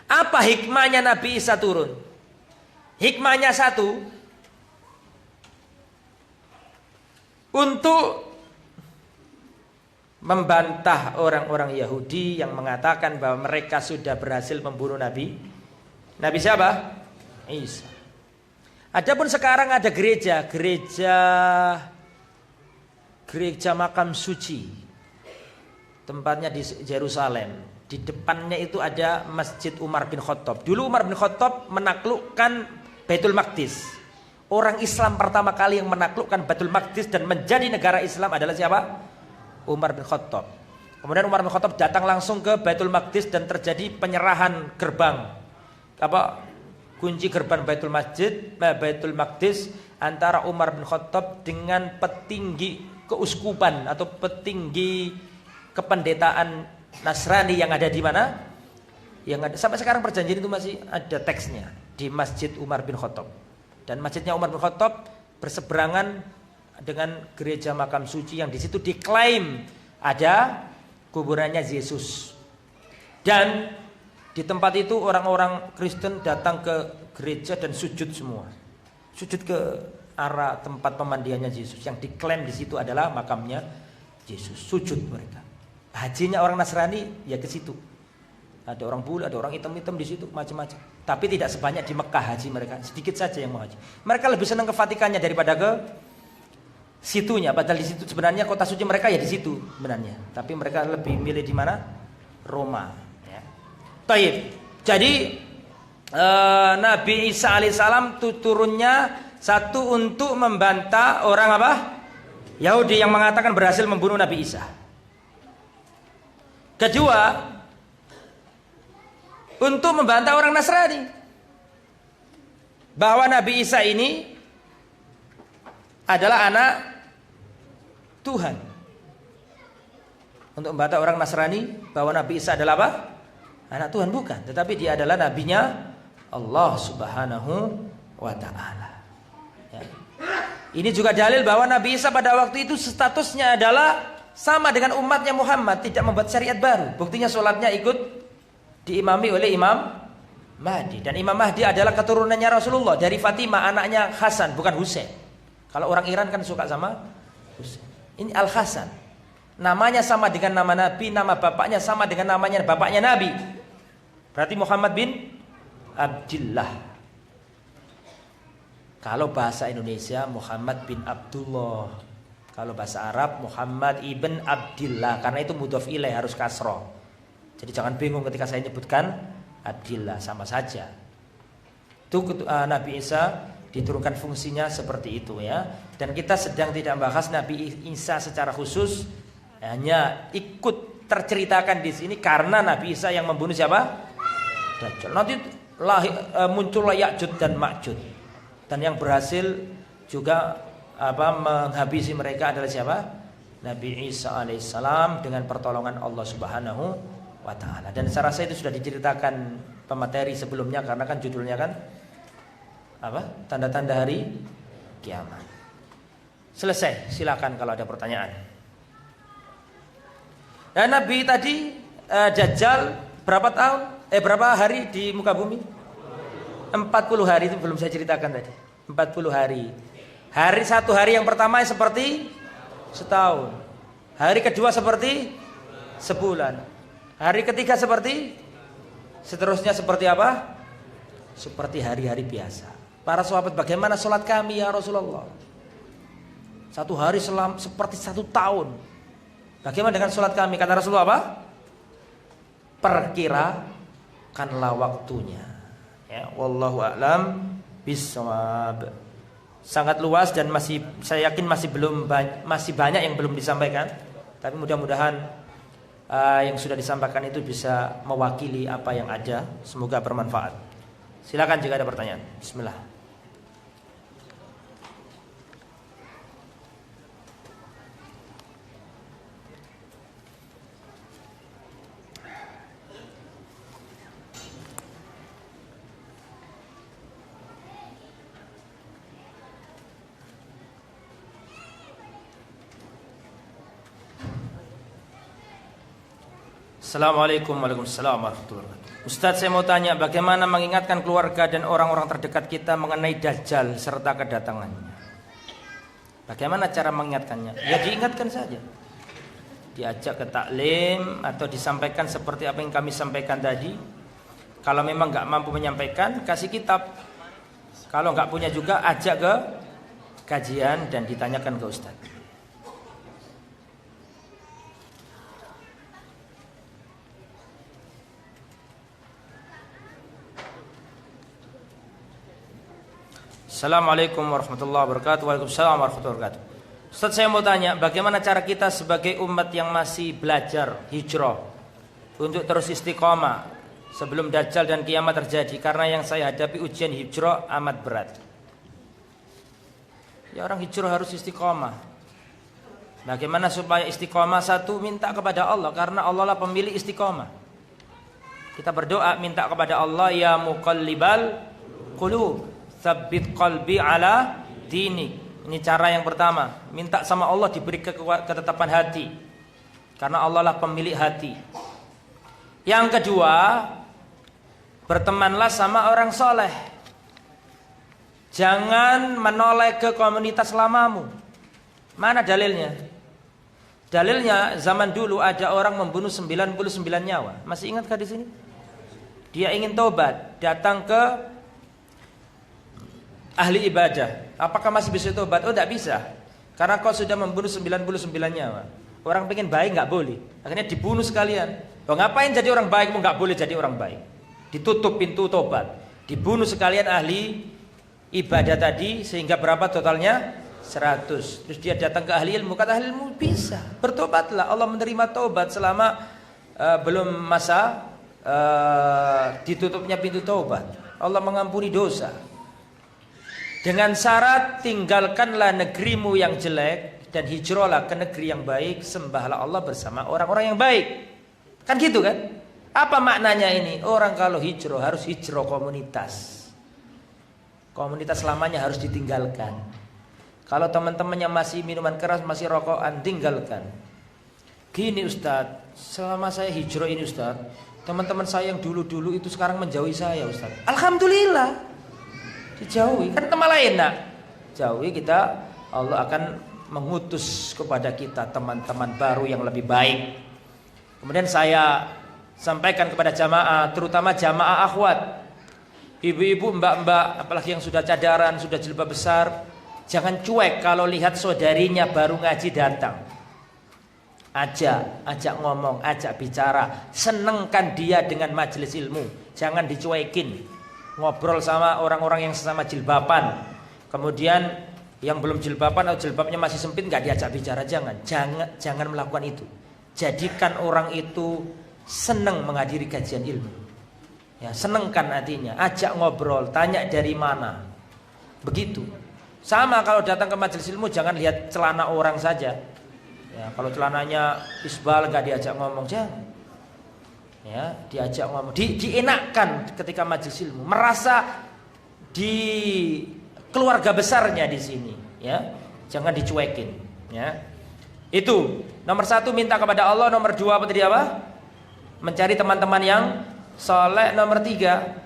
Apa hikmahnya Nabi Isa turun? Hikmahnya satu, untuk membantah orang-orang Yahudi yang mengatakan bahwa mereka sudah berhasil membunuh Nabi siapa? Isa. Adapun sekarang ada gereja makam suci, tempatnya di Yerusalem. Di depannya itu ada Masjid Umar bin Khattab. Dulu Umar bin Khattab menaklukkan Baitul Maqdis. Orang Islam pertama kali yang menaklukkan Baitul Maqdis dan menjadi negara Islam adalah siapa? Umar bin Khattab. Kemudian Umar bin Khattab datang langsung ke Baitul Maqdis dan terjadi penyerahan gerbang kunci gerbang Baitul Maqdis antara Umar bin Khattab dengan petinggi keuskupan atau petinggi kependetaan Nasrani yang ada di mana? Yang ada sampai sekarang perjanjian itu masih ada teksnya di Masjid Umar bin Khattab. Dan masjidnya Umar bin Khattab berseberangan dengan gereja makam suci yang di situ diklaim ada kuburannya Yesus. Dan di tempat itu orang-orang Kristen datang ke gereja dan sujud semua. Sujud ke arah tempat pemandiannya Yesus yang diklaim di situ adalah makamnya Yesus. Sujud mereka. Hajinya orang Nasrani ya ke situ. Ada orang bule, ada orang hitam-hitam di situ, macam-macam. Tapi tidak sebanyak di Mekah haji mereka, sedikit saja yang mau haji. Mereka lebih senang ke Vatikannya daripada ke situnya, padahal di situ sebenarnya kota suci mereka ya di situ sebenarnya. Tapi mereka lebih milih di mana? Roma. Ya. Taib. Jadi Nabi Isa alaihissalam turunnya satu untuk membantah orang apa? Yahudi yang mengatakan berhasil membunuh Nabi Isa. Kedua, untuk membantah orang Nasrani bahwa Nabi Isa ini adalah anak Tuhan. untuk membantah orang Nasrani bahwa Nabi Isa adalah apa? Anak Tuhan, bukan, tetapi dia adalah nabinya Allah Subhanahu wa taala. Ya. Ini juga dalil bahwa Nabi Isa pada waktu itu statusnya adalah sama dengan umatnya Muhammad, tidak membuat syariat baru. Buktinya sholatnya ikut diimami oleh Imam Mahdi, dan Imam Mahdi adalah keturunannya Rasulullah dari Fatimah, anaknya Hasan, bukan Husain. Kalau orang Iran kan suka sama Husain. Ini Al Hasan. Namanya sama dengan nama Nabi, nama bapaknya sama dengan namanya bapaknya Nabi. Berarti Muhammad bin Abdullah. Kalau bahasa Indonesia Muhammad bin Abdullah. Kalau bahasa Arab Muhammad ibn Abdillah, karena itu mudhof ilaih harus kasroh. Jadi jangan bingung ketika saya nyebutkan Abdillah, sama saja. Itu Nabi Isa diturunkan fungsinya seperti itu ya. Dan kita sedang tidak membahas Nabi Isa secara khusus, hanya ikut terceritakan di sini karena Nabi Isa yang membunuh siapa? Dajjal. Nanti muncullah Ya'jud dan Ma'jud. Dan yang berhasil juga menghabisi mereka adalah siapa? Nabi Isa alaihissalam dengan pertolongan Allah Subhanahu wa ta'ala. Dan saya rasa itu sudah diceritakan pemateri sebelumnya, karena kan judulnya kan tanda-tanda hari kiamat. Selesai, silakan kalau ada pertanyaan. Dan Nabi tadi Dajjal berapa hari di muka bumi? 40 hari, itu belum saya ceritakan tadi. 40 hari. Satu hari yang pertama seperti setahun. Hari kedua seperti sebulan. Hari ketiga seterusnya seperti apa? Seperti hari-hari biasa. Para sahabat, bagaimana sholat kami ya Rasulullah? Satu hari seperti 1 tahun. Bagaimana dengan sholat kami? Kata Rasulullah apa? Perkirakanlah waktunya. Ya, wallahu a'lam bishawab. Sangat luas dan saya yakin masih banyak yang belum disampaikan. Tapi mudah-mudahan yang sudah disampaikan itu bisa mewakili apa yang ada. Semoga bermanfaat. Silakan jika ada pertanyaan. Bismillah. Assalamualaikum warahmatullahi wabarakatuh. Ustadz, saya mau tanya, bagaimana mengingatkan keluarga dan orang-orang terdekat kita mengenai Dajjal serta kedatangannya? Bagaimana cara mengingatkannya? Ya diingatkan saja. Diajak ke taklim atau disampaikan seperti apa yang kami sampaikan tadi. Kalau memang nggak mampu menyampaikan, kasih kitab. Kalau nggak punya juga, ajak ke kajian dan ditanyakan ke Ustadz. Assalamualaikum warahmatullahi wabarakatuh. Waalaikumsalam warahmatullahi wabarakatuh. Ustaz, saya mau tanya, bagaimana cara kita sebagai umat yang masih belajar hijrah untuk terus istiqomah sebelum Dajjal dan kiamat terjadi? Karena yang saya hadapi ujian hijrah amat berat. Ya, orang hijrah harus istiqomah. Bagaimana supaya istiqomah? Satu, minta kepada Allah, karena Allah lah pemilik istiqomah. Kita berdoa minta kepada Allah, ya muqallibal qulub, tsabbit qalbi ala dinik. Ini cara yang pertama, minta sama Allah diberi ketetapan hati, karena Allah lah pemilik hati. Yang kedua, bertemanlah sama orang soleh. Jangan menoleh ke komunitas lamamu. Mana dalilnya? Dalilnya zaman dulu ada orang membunuh 99 nyawa. Masih ingatkah di sini? Dia ingin tobat, datang ke ahli ibadah. Apakah masih bisa tobat? Oh, tidak bisa. Karena kau sudah membunuh 99 nyawa. Orang pengen baik nggak boleh. Akhirnya dibunuh sekalian. Oh, ngapain jadi orang baik? Mau nggak boleh jadi orang baik. Ditutup pintu tobat. Dibunuh sekalian ahli ibadah tadi, sehingga berapa totalnya? 100. Terus dia datang ke ahli ilmu. Kata ahli ilmu, bisa. Bertobatlah. Allah menerima tobat selama belum masa ditutupnya pintu tobat. Allah mengampuni dosa. Dengan syarat tinggalkanlah negerimu yang jelek dan hijrahlah ke negeri yang baik, sembahlah Allah bersama orang-orang yang baik. Kan gitu kan? Apa maknanya ini? Orang kalau hijrah harus hijrah komunitas. Komunitas lamanya harus ditinggalkan. Kalau teman-temannya masih minuman keras, masih rokokan, tinggalkan. Gini Ustadz, selama saya hijrah ini Ustadz, teman-teman saya yang dulu-dulu itu sekarang menjauhi saya Ustadz. Alhamdulillah, dijauhi. Kan malah enak. Jauhi kita, Allah akan mengutus kepada kita teman-teman baru yang lebih baik. Kemudian saya sampaikan kepada jamaah, terutama jamaah akhwat, ibu-ibu, mbak-mbak, apalagi yang sudah cadaran, sudah jilbab besar, jangan cuek kalau lihat saudarinya baru ngaji datang. Ajak ngomong, ajak bicara, senengkan dia dengan majelis ilmu, jangan dicuekin. Ngobrol sama orang-orang yang sesama jilbaban. Kemudian yang belum jilbaban atau jilbabnya masih sempit nggak diajak bicara, jangan melakukan itu. Jadikan orang itu senang menghadiri kajian ilmu. Ya, senengkan hatinya, ajak ngobrol, tanya dari mana. Begitu. Sama kalau datang ke majelis ilmu, jangan lihat celana orang saja. Ya, kalau celananya isbal nggak diajak ngomong, jangan. Ya, diajak ngomong, dienakkan ketika majelis ilmu, merasa di keluarga besarnya di sini. Ya, jangan dicuekin. Ya, itu nomor 1 minta kepada Allah, nomor 2 apa tadi apa? Mencari teman-teman yang soleh, nomor 3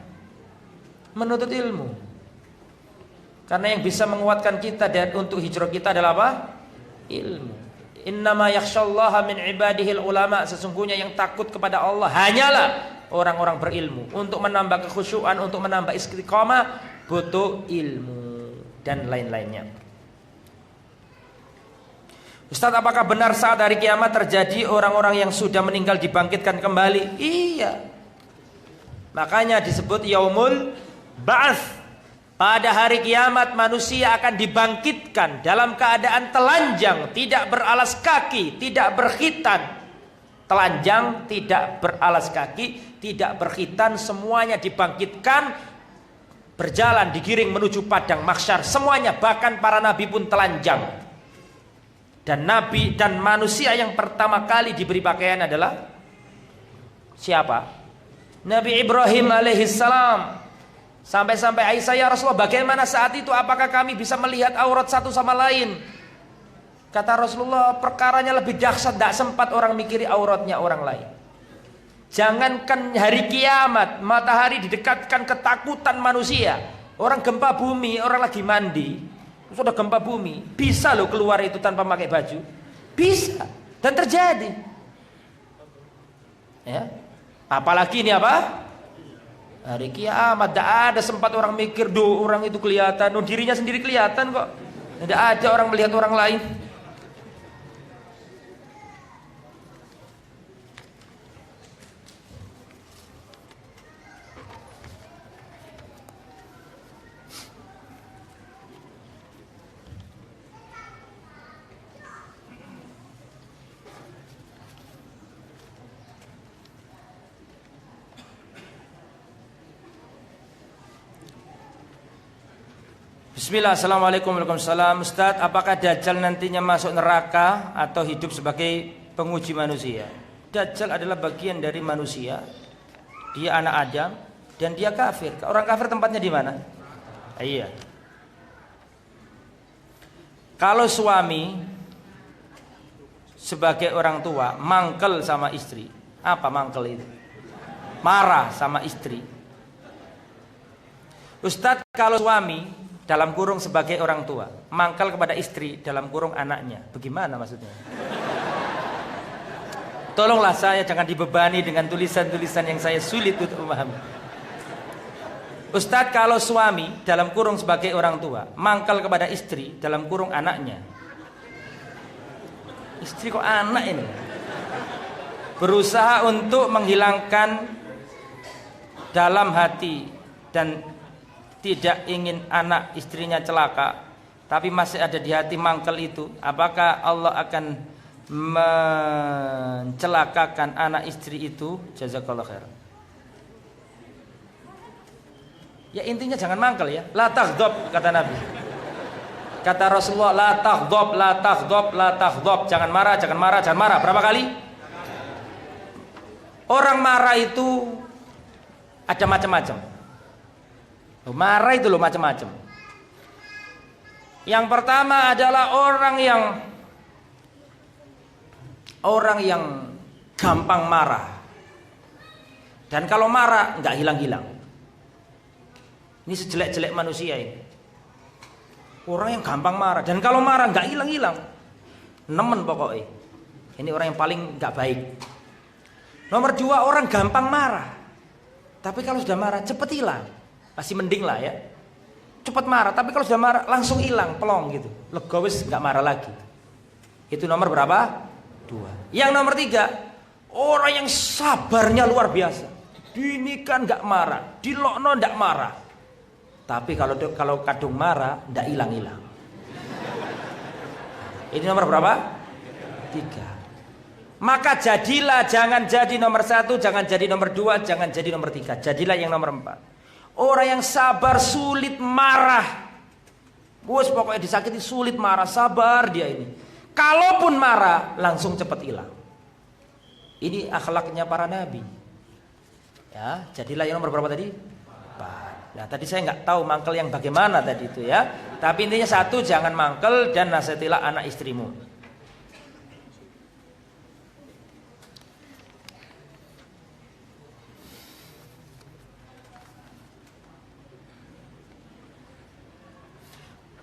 menuntut ilmu. Karena yang bisa menguatkan kita dan untuk hijrah kita adalah apa? Ilmu. Innama yakhsyallaha min ibadihil ulama. Sesungguhnya yang takut kepada Allah hanyalah orang-orang berilmu. Untuk menambah kekhusyuan, untuk menambah istiqamah, butuh ilmu dan lain-lainnya. Ustaz, apakah benar saat hari kiamat terjadi orang-orang yang sudah meninggal dibangkitkan kembali? Iya. Makanya disebut yaumul ba'ats. Pada hari kiamat manusia akan dibangkitkan dalam keadaan telanjang, tidak beralas kaki, tidak berkhitan. Telanjang, tidak beralas kaki, tidak berkhitan, semuanya dibangkitkan, berjalan digiring menuju padang mahsyar. Semuanya, bahkan para nabi pun telanjang. Dan nabi dan manusia yang pertama kali diberi pakaian adalah siapa? Nabi Ibrahim alaihissalam. Sampai-sampai Aisyah, ya Rasulullah, bagaimana saat itu? Apakah kami bisa melihat aurat satu sama lain? Kata Rasulullah, perkaranya lebih dahsyat, tidak sempat orang mikiri auratnya orang lain. Jangankan hari kiamat, matahari didekatkan ketakutan manusia. Orang gempa bumi, orang lagi mandi, sudah gempa bumi, bisa loh keluar itu tanpa pakai baju. Bisa, dan terjadi. Ya, apalagi ini apa? Hari kiamat, tidak ada sempat orang mikir, orang itu kelihatan, dirinya sendiri kelihatan kok. Tidak ada orang melihat orang lain. Bismillah, assalamualaikum warahmatullahi wabarakatuh. Ustaz, apakah Dajjal nantinya masuk neraka atau hidup sebagai penguji manusia? Dajjal adalah bagian dari manusia. Dia anak Adam dan dia kafir. Orang kafir tempatnya di mana? Iya. Kalau suami sebagai orang tua mangkel sama istri, apa mangkel itu? Marah sama istri. Ustaz, kalau suami dalam kurung sebagai orang tua mangkal kepada istri dalam kurung anaknya, bagaimana maksudnya? Tolonglah saya jangan dibebani dengan tulisan-tulisan yang saya sulit untuk memahami. Ustadz, kalau suami dalam kurung sebagai orang tua mangkal kepada istri dalam kurung anaknya, istri kok anak ini, berusaha untuk menghilangkan dalam hati dan tidak ingin anak istrinya celaka, tapi masih ada di hati mangkel itu, apakah Allah akan mencelakakan anak istri itu? Jazakallah khair. Ya intinya jangan mangkel ya. La taghdab kata Nabi. Kata Rasulullah, la taghdab, la taghdab, la taghdab. Jangan marah, jangan marah, jangan marah. Berapa kali? Orang marah itu ada macam-macam. Marah itu loh macam-macam. Yang pertama adalah orang yang gampang marah. Dan kalau marah nggak hilang-hilang. Ini sejelek-jelek manusia ini. Orang yang gampang marah dan kalau marah nggak hilang-hilang. Nemen pokoknya. Ini orang yang paling nggak baik. Nomor 2, orang gampang marah. Tapi kalau sudah marah cepet hilang. Masih mending lah ya. Cepat marah, tapi kalau sudah marah langsung hilang, pelong gitu. Lega wis nggak marah lagi. Itu nomor berapa? 2. Yang nomor 3, orang yang sabarnya luar biasa. Dinikan nggak marah, dilokno nggak marah. Tapi kalau kadung marah nggak hilang-hilang. Ini nomor berapa? 3. Maka jadilah, jangan jadi nomor 1, jangan jadi nomor 2, jangan jadi nomor 3. Jadilah yang nomor 4. Orang yang sabar, sulit marah. Bos pokoknya disakiti sulit marah, sabar dia ini. Kalaupun marah langsung cepat hilang. Ini akhlaknya para nabi. Ya, jadilah yang nomor berapa tadi? 4. Nah, tadi saya nggak tahu mangkel yang bagaimana tadi itu ya. Tapi intinya 1, jangan mangkel dan nasihatilah anak istrimu.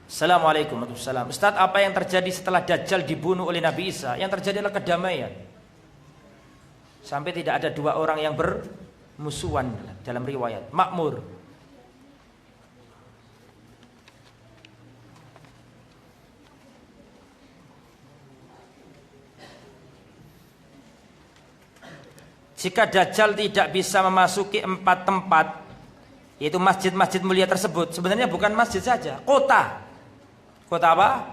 Assalamualaikum warahmatullahi wabarakatuh. Ustaz, apa yang terjadi setelah Dajjal dibunuh oleh Nabi Isa? Yang terjadi adalah kedamaian. Sampai tidak ada 2 orang yang bermusuhan dalam riwayat. Makmur. Jika Dajjal tidak bisa memasuki 4 tempat, yaitu masjid-masjid mulia tersebut, sebenarnya bukan masjid saja, kota. Kota apa?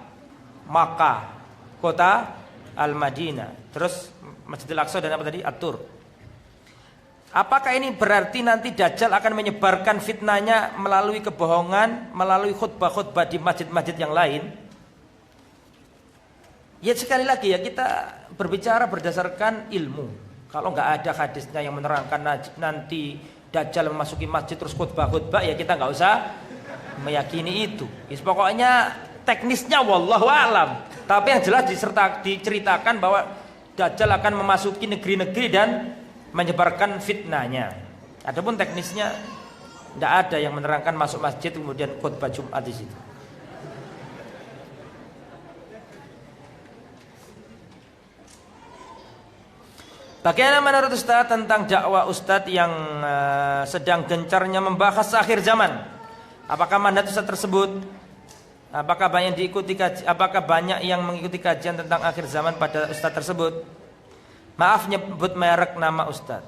Makkah, kota Al-Madinah, terus Masjidil Aqsa dan apa tadi? At-Tur. Apakah ini berarti nanti Dajjal akan menyebarkan fitnahnya melalui kebohongan, melalui khutbah-khutbah di masjid-masjid yang lain? Ya sekali lagi ya, kita berbicara berdasarkan ilmu. Kalau nggak ada hadisnya yang menerangkan nanti Dajjal memasuki masjid terus khutbah-khutbah, ya kita nggak usah meyakini itu. Pokoknya teknisnya wallahu a'lam. Tapi yang jelas diceritakan bahwa Dajjal akan memasuki negeri-negeri dan menyebarkan fitnahnya. Adapun teknisnya tidak ada yang menerangkan masuk masjid kemudian khutbah Jumat di situ. Bagaimana menurut Ustaz tentang dakwah Ustaz yang sedang gencarnya membahas akhir zaman? Apakah manhaj Ustaz tersebut? Apakah banyak yang mengikuti kajian tentang akhir zaman pada Ustaz tersebut? Maaf nyebut merek nama Ustaz.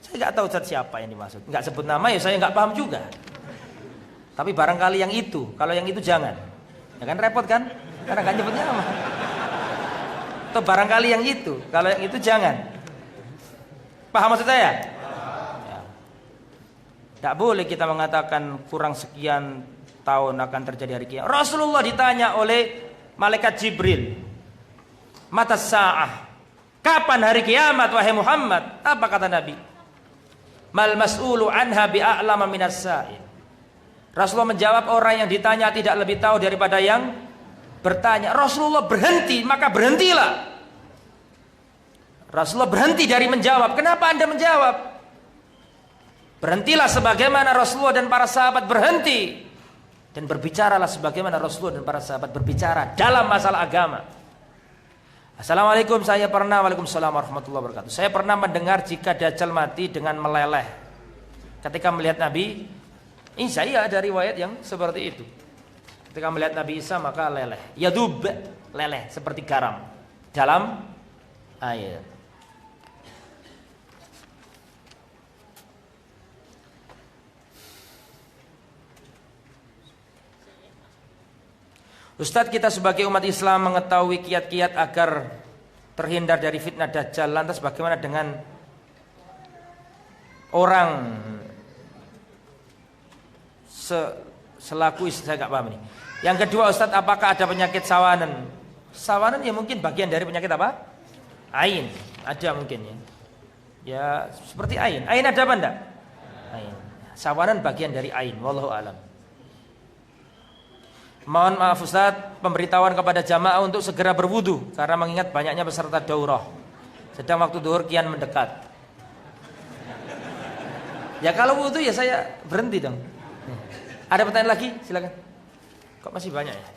Saya nggak tahu Ustaz siapa yang dimaksud. Nggak sebut nama ya saya nggak paham juga. Tapi barangkali yang itu. Kalau yang itu jangan. Ya kan repot kan? Karena nggak nyebut nama. Atau barangkali yang itu. Kalau yang itu jangan. Paham maksud saya? Ya. Tidak boleh kita mengatakan kurang sekian tahun akan terjadi hari kiamat. Rasulullah ditanya oleh malaikat Jibril, mata sa'ah, kapan hari kiamat wahai Muhammad? Apa kata Nabi? Mal mas'ulu anha bi'a'lama minas sa'il. Rasulullah menjawab, orang yang ditanya tidak lebih tahu daripada yang bertanya. Rasulullah berhenti, maka berhentilah. Rasulullah berhenti dari menjawab. Kenapa Anda menjawab? Berhentilah sebagaimana Rasulullah dan para sahabat berhenti. Dan berbicaralah sebagaimana Rasulullah dan para sahabat berbicara dalam masalah agama. Assalamualaikum, Waalaikumsalam warahmatullahi wabarakatuh. Saya pernah mendengar jika Dajjal mati dengan meleleh ketika melihat Nabi Isa. Iya, ada riwayat yang seperti itu. Ketika melihat Nabi Isa maka leleh. Yadub, leleh seperti garam dalam air. Ustadz, kita sebagai umat Islam mengetahui kiat-kiat agar terhindar dari fitnah Dajjal. Lantas bagaimana dengan orang Selaku istri, saya nggak paham ini. Yang kedua Ustadz, apakah ada penyakit sawanan? Sawanan ya mungkin bagian dari penyakit apa? Ain. Ada mungkin ya. Ya seperti ain. Ain ada apa enggak? Ain. Sawanan bagian dari ain. Wallahu alam. Mohon maaf Ustadz, pemberitahuan kepada jamaah untuk segera berwudu karena mengingat banyaknya peserta daurah. Sedang waktu zuhur kian mendekat. Ya kalau wudu ya saya berhenti dong. Ada pertanyaan lagi? Silakan. Kok masih banyak ya?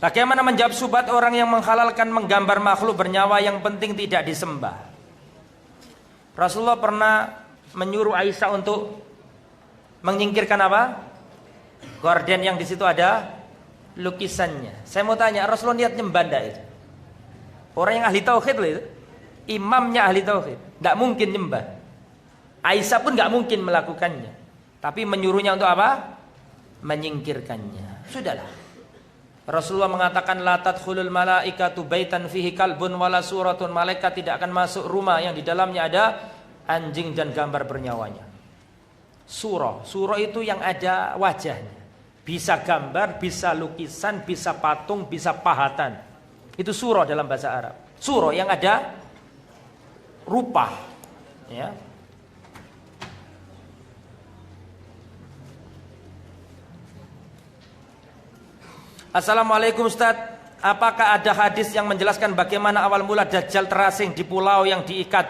Bagaimana menjawab subhat orang yang menghalalkan menggambar makhluk bernyawa yang penting tidak disembah? Rasulullah pernah menyuruh Aisyah untuk menyingkirkan apa? Gorden yang di situ ada lukisannya. Saya mau tanya, Rasulullah lihat nyembah enggak itu? Orang yang ahli tauhid loh itu. Imamnya ahli tauhid, enggak mungkin nyembah. Aisyah pun enggak mungkin melakukannya. Tapi menyuruhnya untuk apa? Menyingkirkannya. Sudahlah. Rasulullah mengatakan la tadkhulul malaikatu baitan fihi kalbun wala suratun. Malaikat tidak akan masuk rumah yang di dalamnya ada anjing dan gambar bernyawanya. Surah itu yang ada wajahnya. Bisa gambar, bisa lukisan, bisa patung, bisa pahatan. Itu surah dalam bahasa Arab. Surah yang ada rupa, ya. Assalamualaikum Ustaz, apakah ada hadis yang menjelaskan bagaimana awal mula Dajjal terasing di pulau yang diikat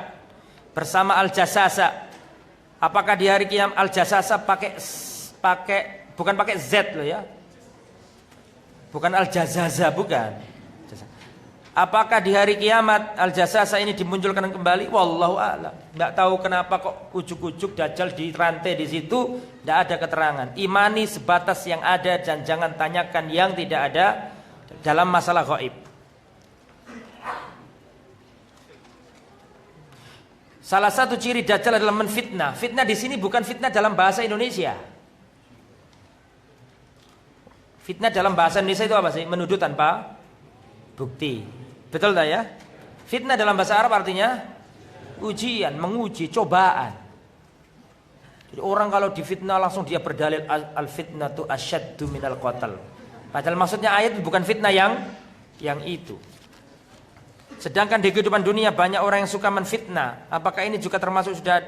bersama Al-Jassasa? Apakah di hari kiamat Al-Jassasa bukan pakai Z loh ya. Bukan Al-Jazaza, bukan. Apakah di hari kiamat Al-Jassasa ini dimunculkan kembali? Wallahu a'lam. Enggak tahu kenapa kok ujuk-ujuk Dajjal dirantai di situ, enggak ada keterangan. Imani sebatas yang ada dan jangan tanyakan yang tidak ada dalam masalah gaib. Salah satu ciri Dajjal adalah menfitnah. Fitnah di sini bukan fitnah dalam bahasa Indonesia. Fitnah dalam bahasa Indonesia itu apa sih? Menuduh tanpa bukti. Betul tak ya? Fitnah dalam bahasa Arab artinya ujian, menguji, cobaan. Jadi orang kalau difitnah langsung dia berdalil al-fitnatu asyaddu minal qatl. Padahal maksudnya ayat bukan fitnah yang itu. Sedangkan di kehidupan dunia banyak orang yang suka menfitnah. Apakah ini juga termasuk sudah?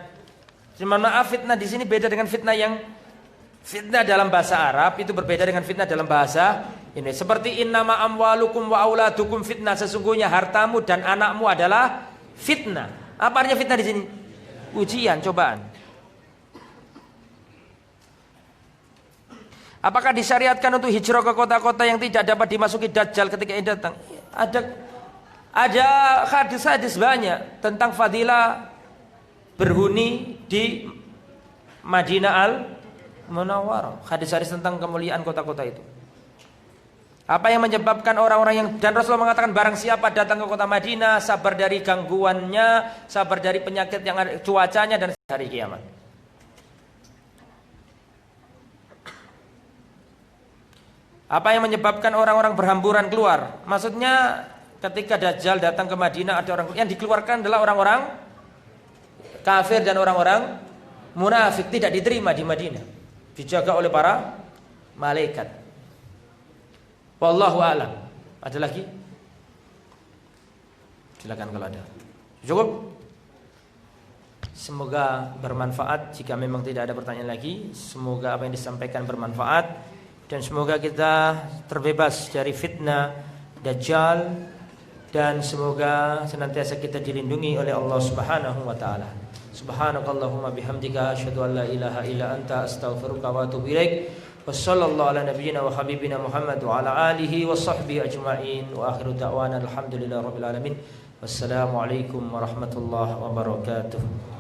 Maaf, fitnah di sini beda dengan fitnah yang fitnah dalam bahasa Arab itu berbeda dengan fitnah dalam bahasa ini. Seperti innama amwalukum wa auladukum fitnah, sesungguhnya hartamu dan anakmu adalah fitnah. Apa artinya fitnah di sini? Ujian, cobaan. Apakah disyariatkan untuk hijrah ke kota-kota yang tidak dapat dimasuki Dajjal ketika ia datang? Ada hadis-hadis banyak tentang fadilah berhuni di Madinah Al-Munawwarah. Hadis-hadis tentang kemuliaan kota-kota itu. Apa yang menyebabkan orang-orang yang, dan Rasulullah mengatakan barang siapa datang ke kota Madinah sabar dari gangguannya, sabar dari penyakit yang ada, cuacanya dan hari kiamat. Apa yang menyebabkan orang-orang berhamburan keluar? Maksudnya ketika Dajjal datang ke Madinah ada orang yang dikeluarkan adalah orang-orang kafir dan orang-orang munafik, tidak diterima di Madinah. Dijaga oleh para malaikat. Wallahu a'lam. Ada lagi? Silakan kalau ada. Cukup? Semoga bermanfaat. Jika memang tidak ada pertanyaan lagi, semoga apa yang disampaikan bermanfaat dan semoga kita terbebas dari fitnah Dajjal dan semoga senantiasa kita dilindungi oleh Allah Subhanahu wa taala. Subhanakallahumma bihamdika asyhadu an la ilaha illa anta astaghfiruka wa atubu ilaik. Wassallallahu ala nabiyyina wa habibina Muhammad wa ala alihi wa sahbihi ajma'in wa akhiru da'wana alhamdulillahi rabbil alamin. Wassalamu alaikum warahmatullahi wabarakatuh.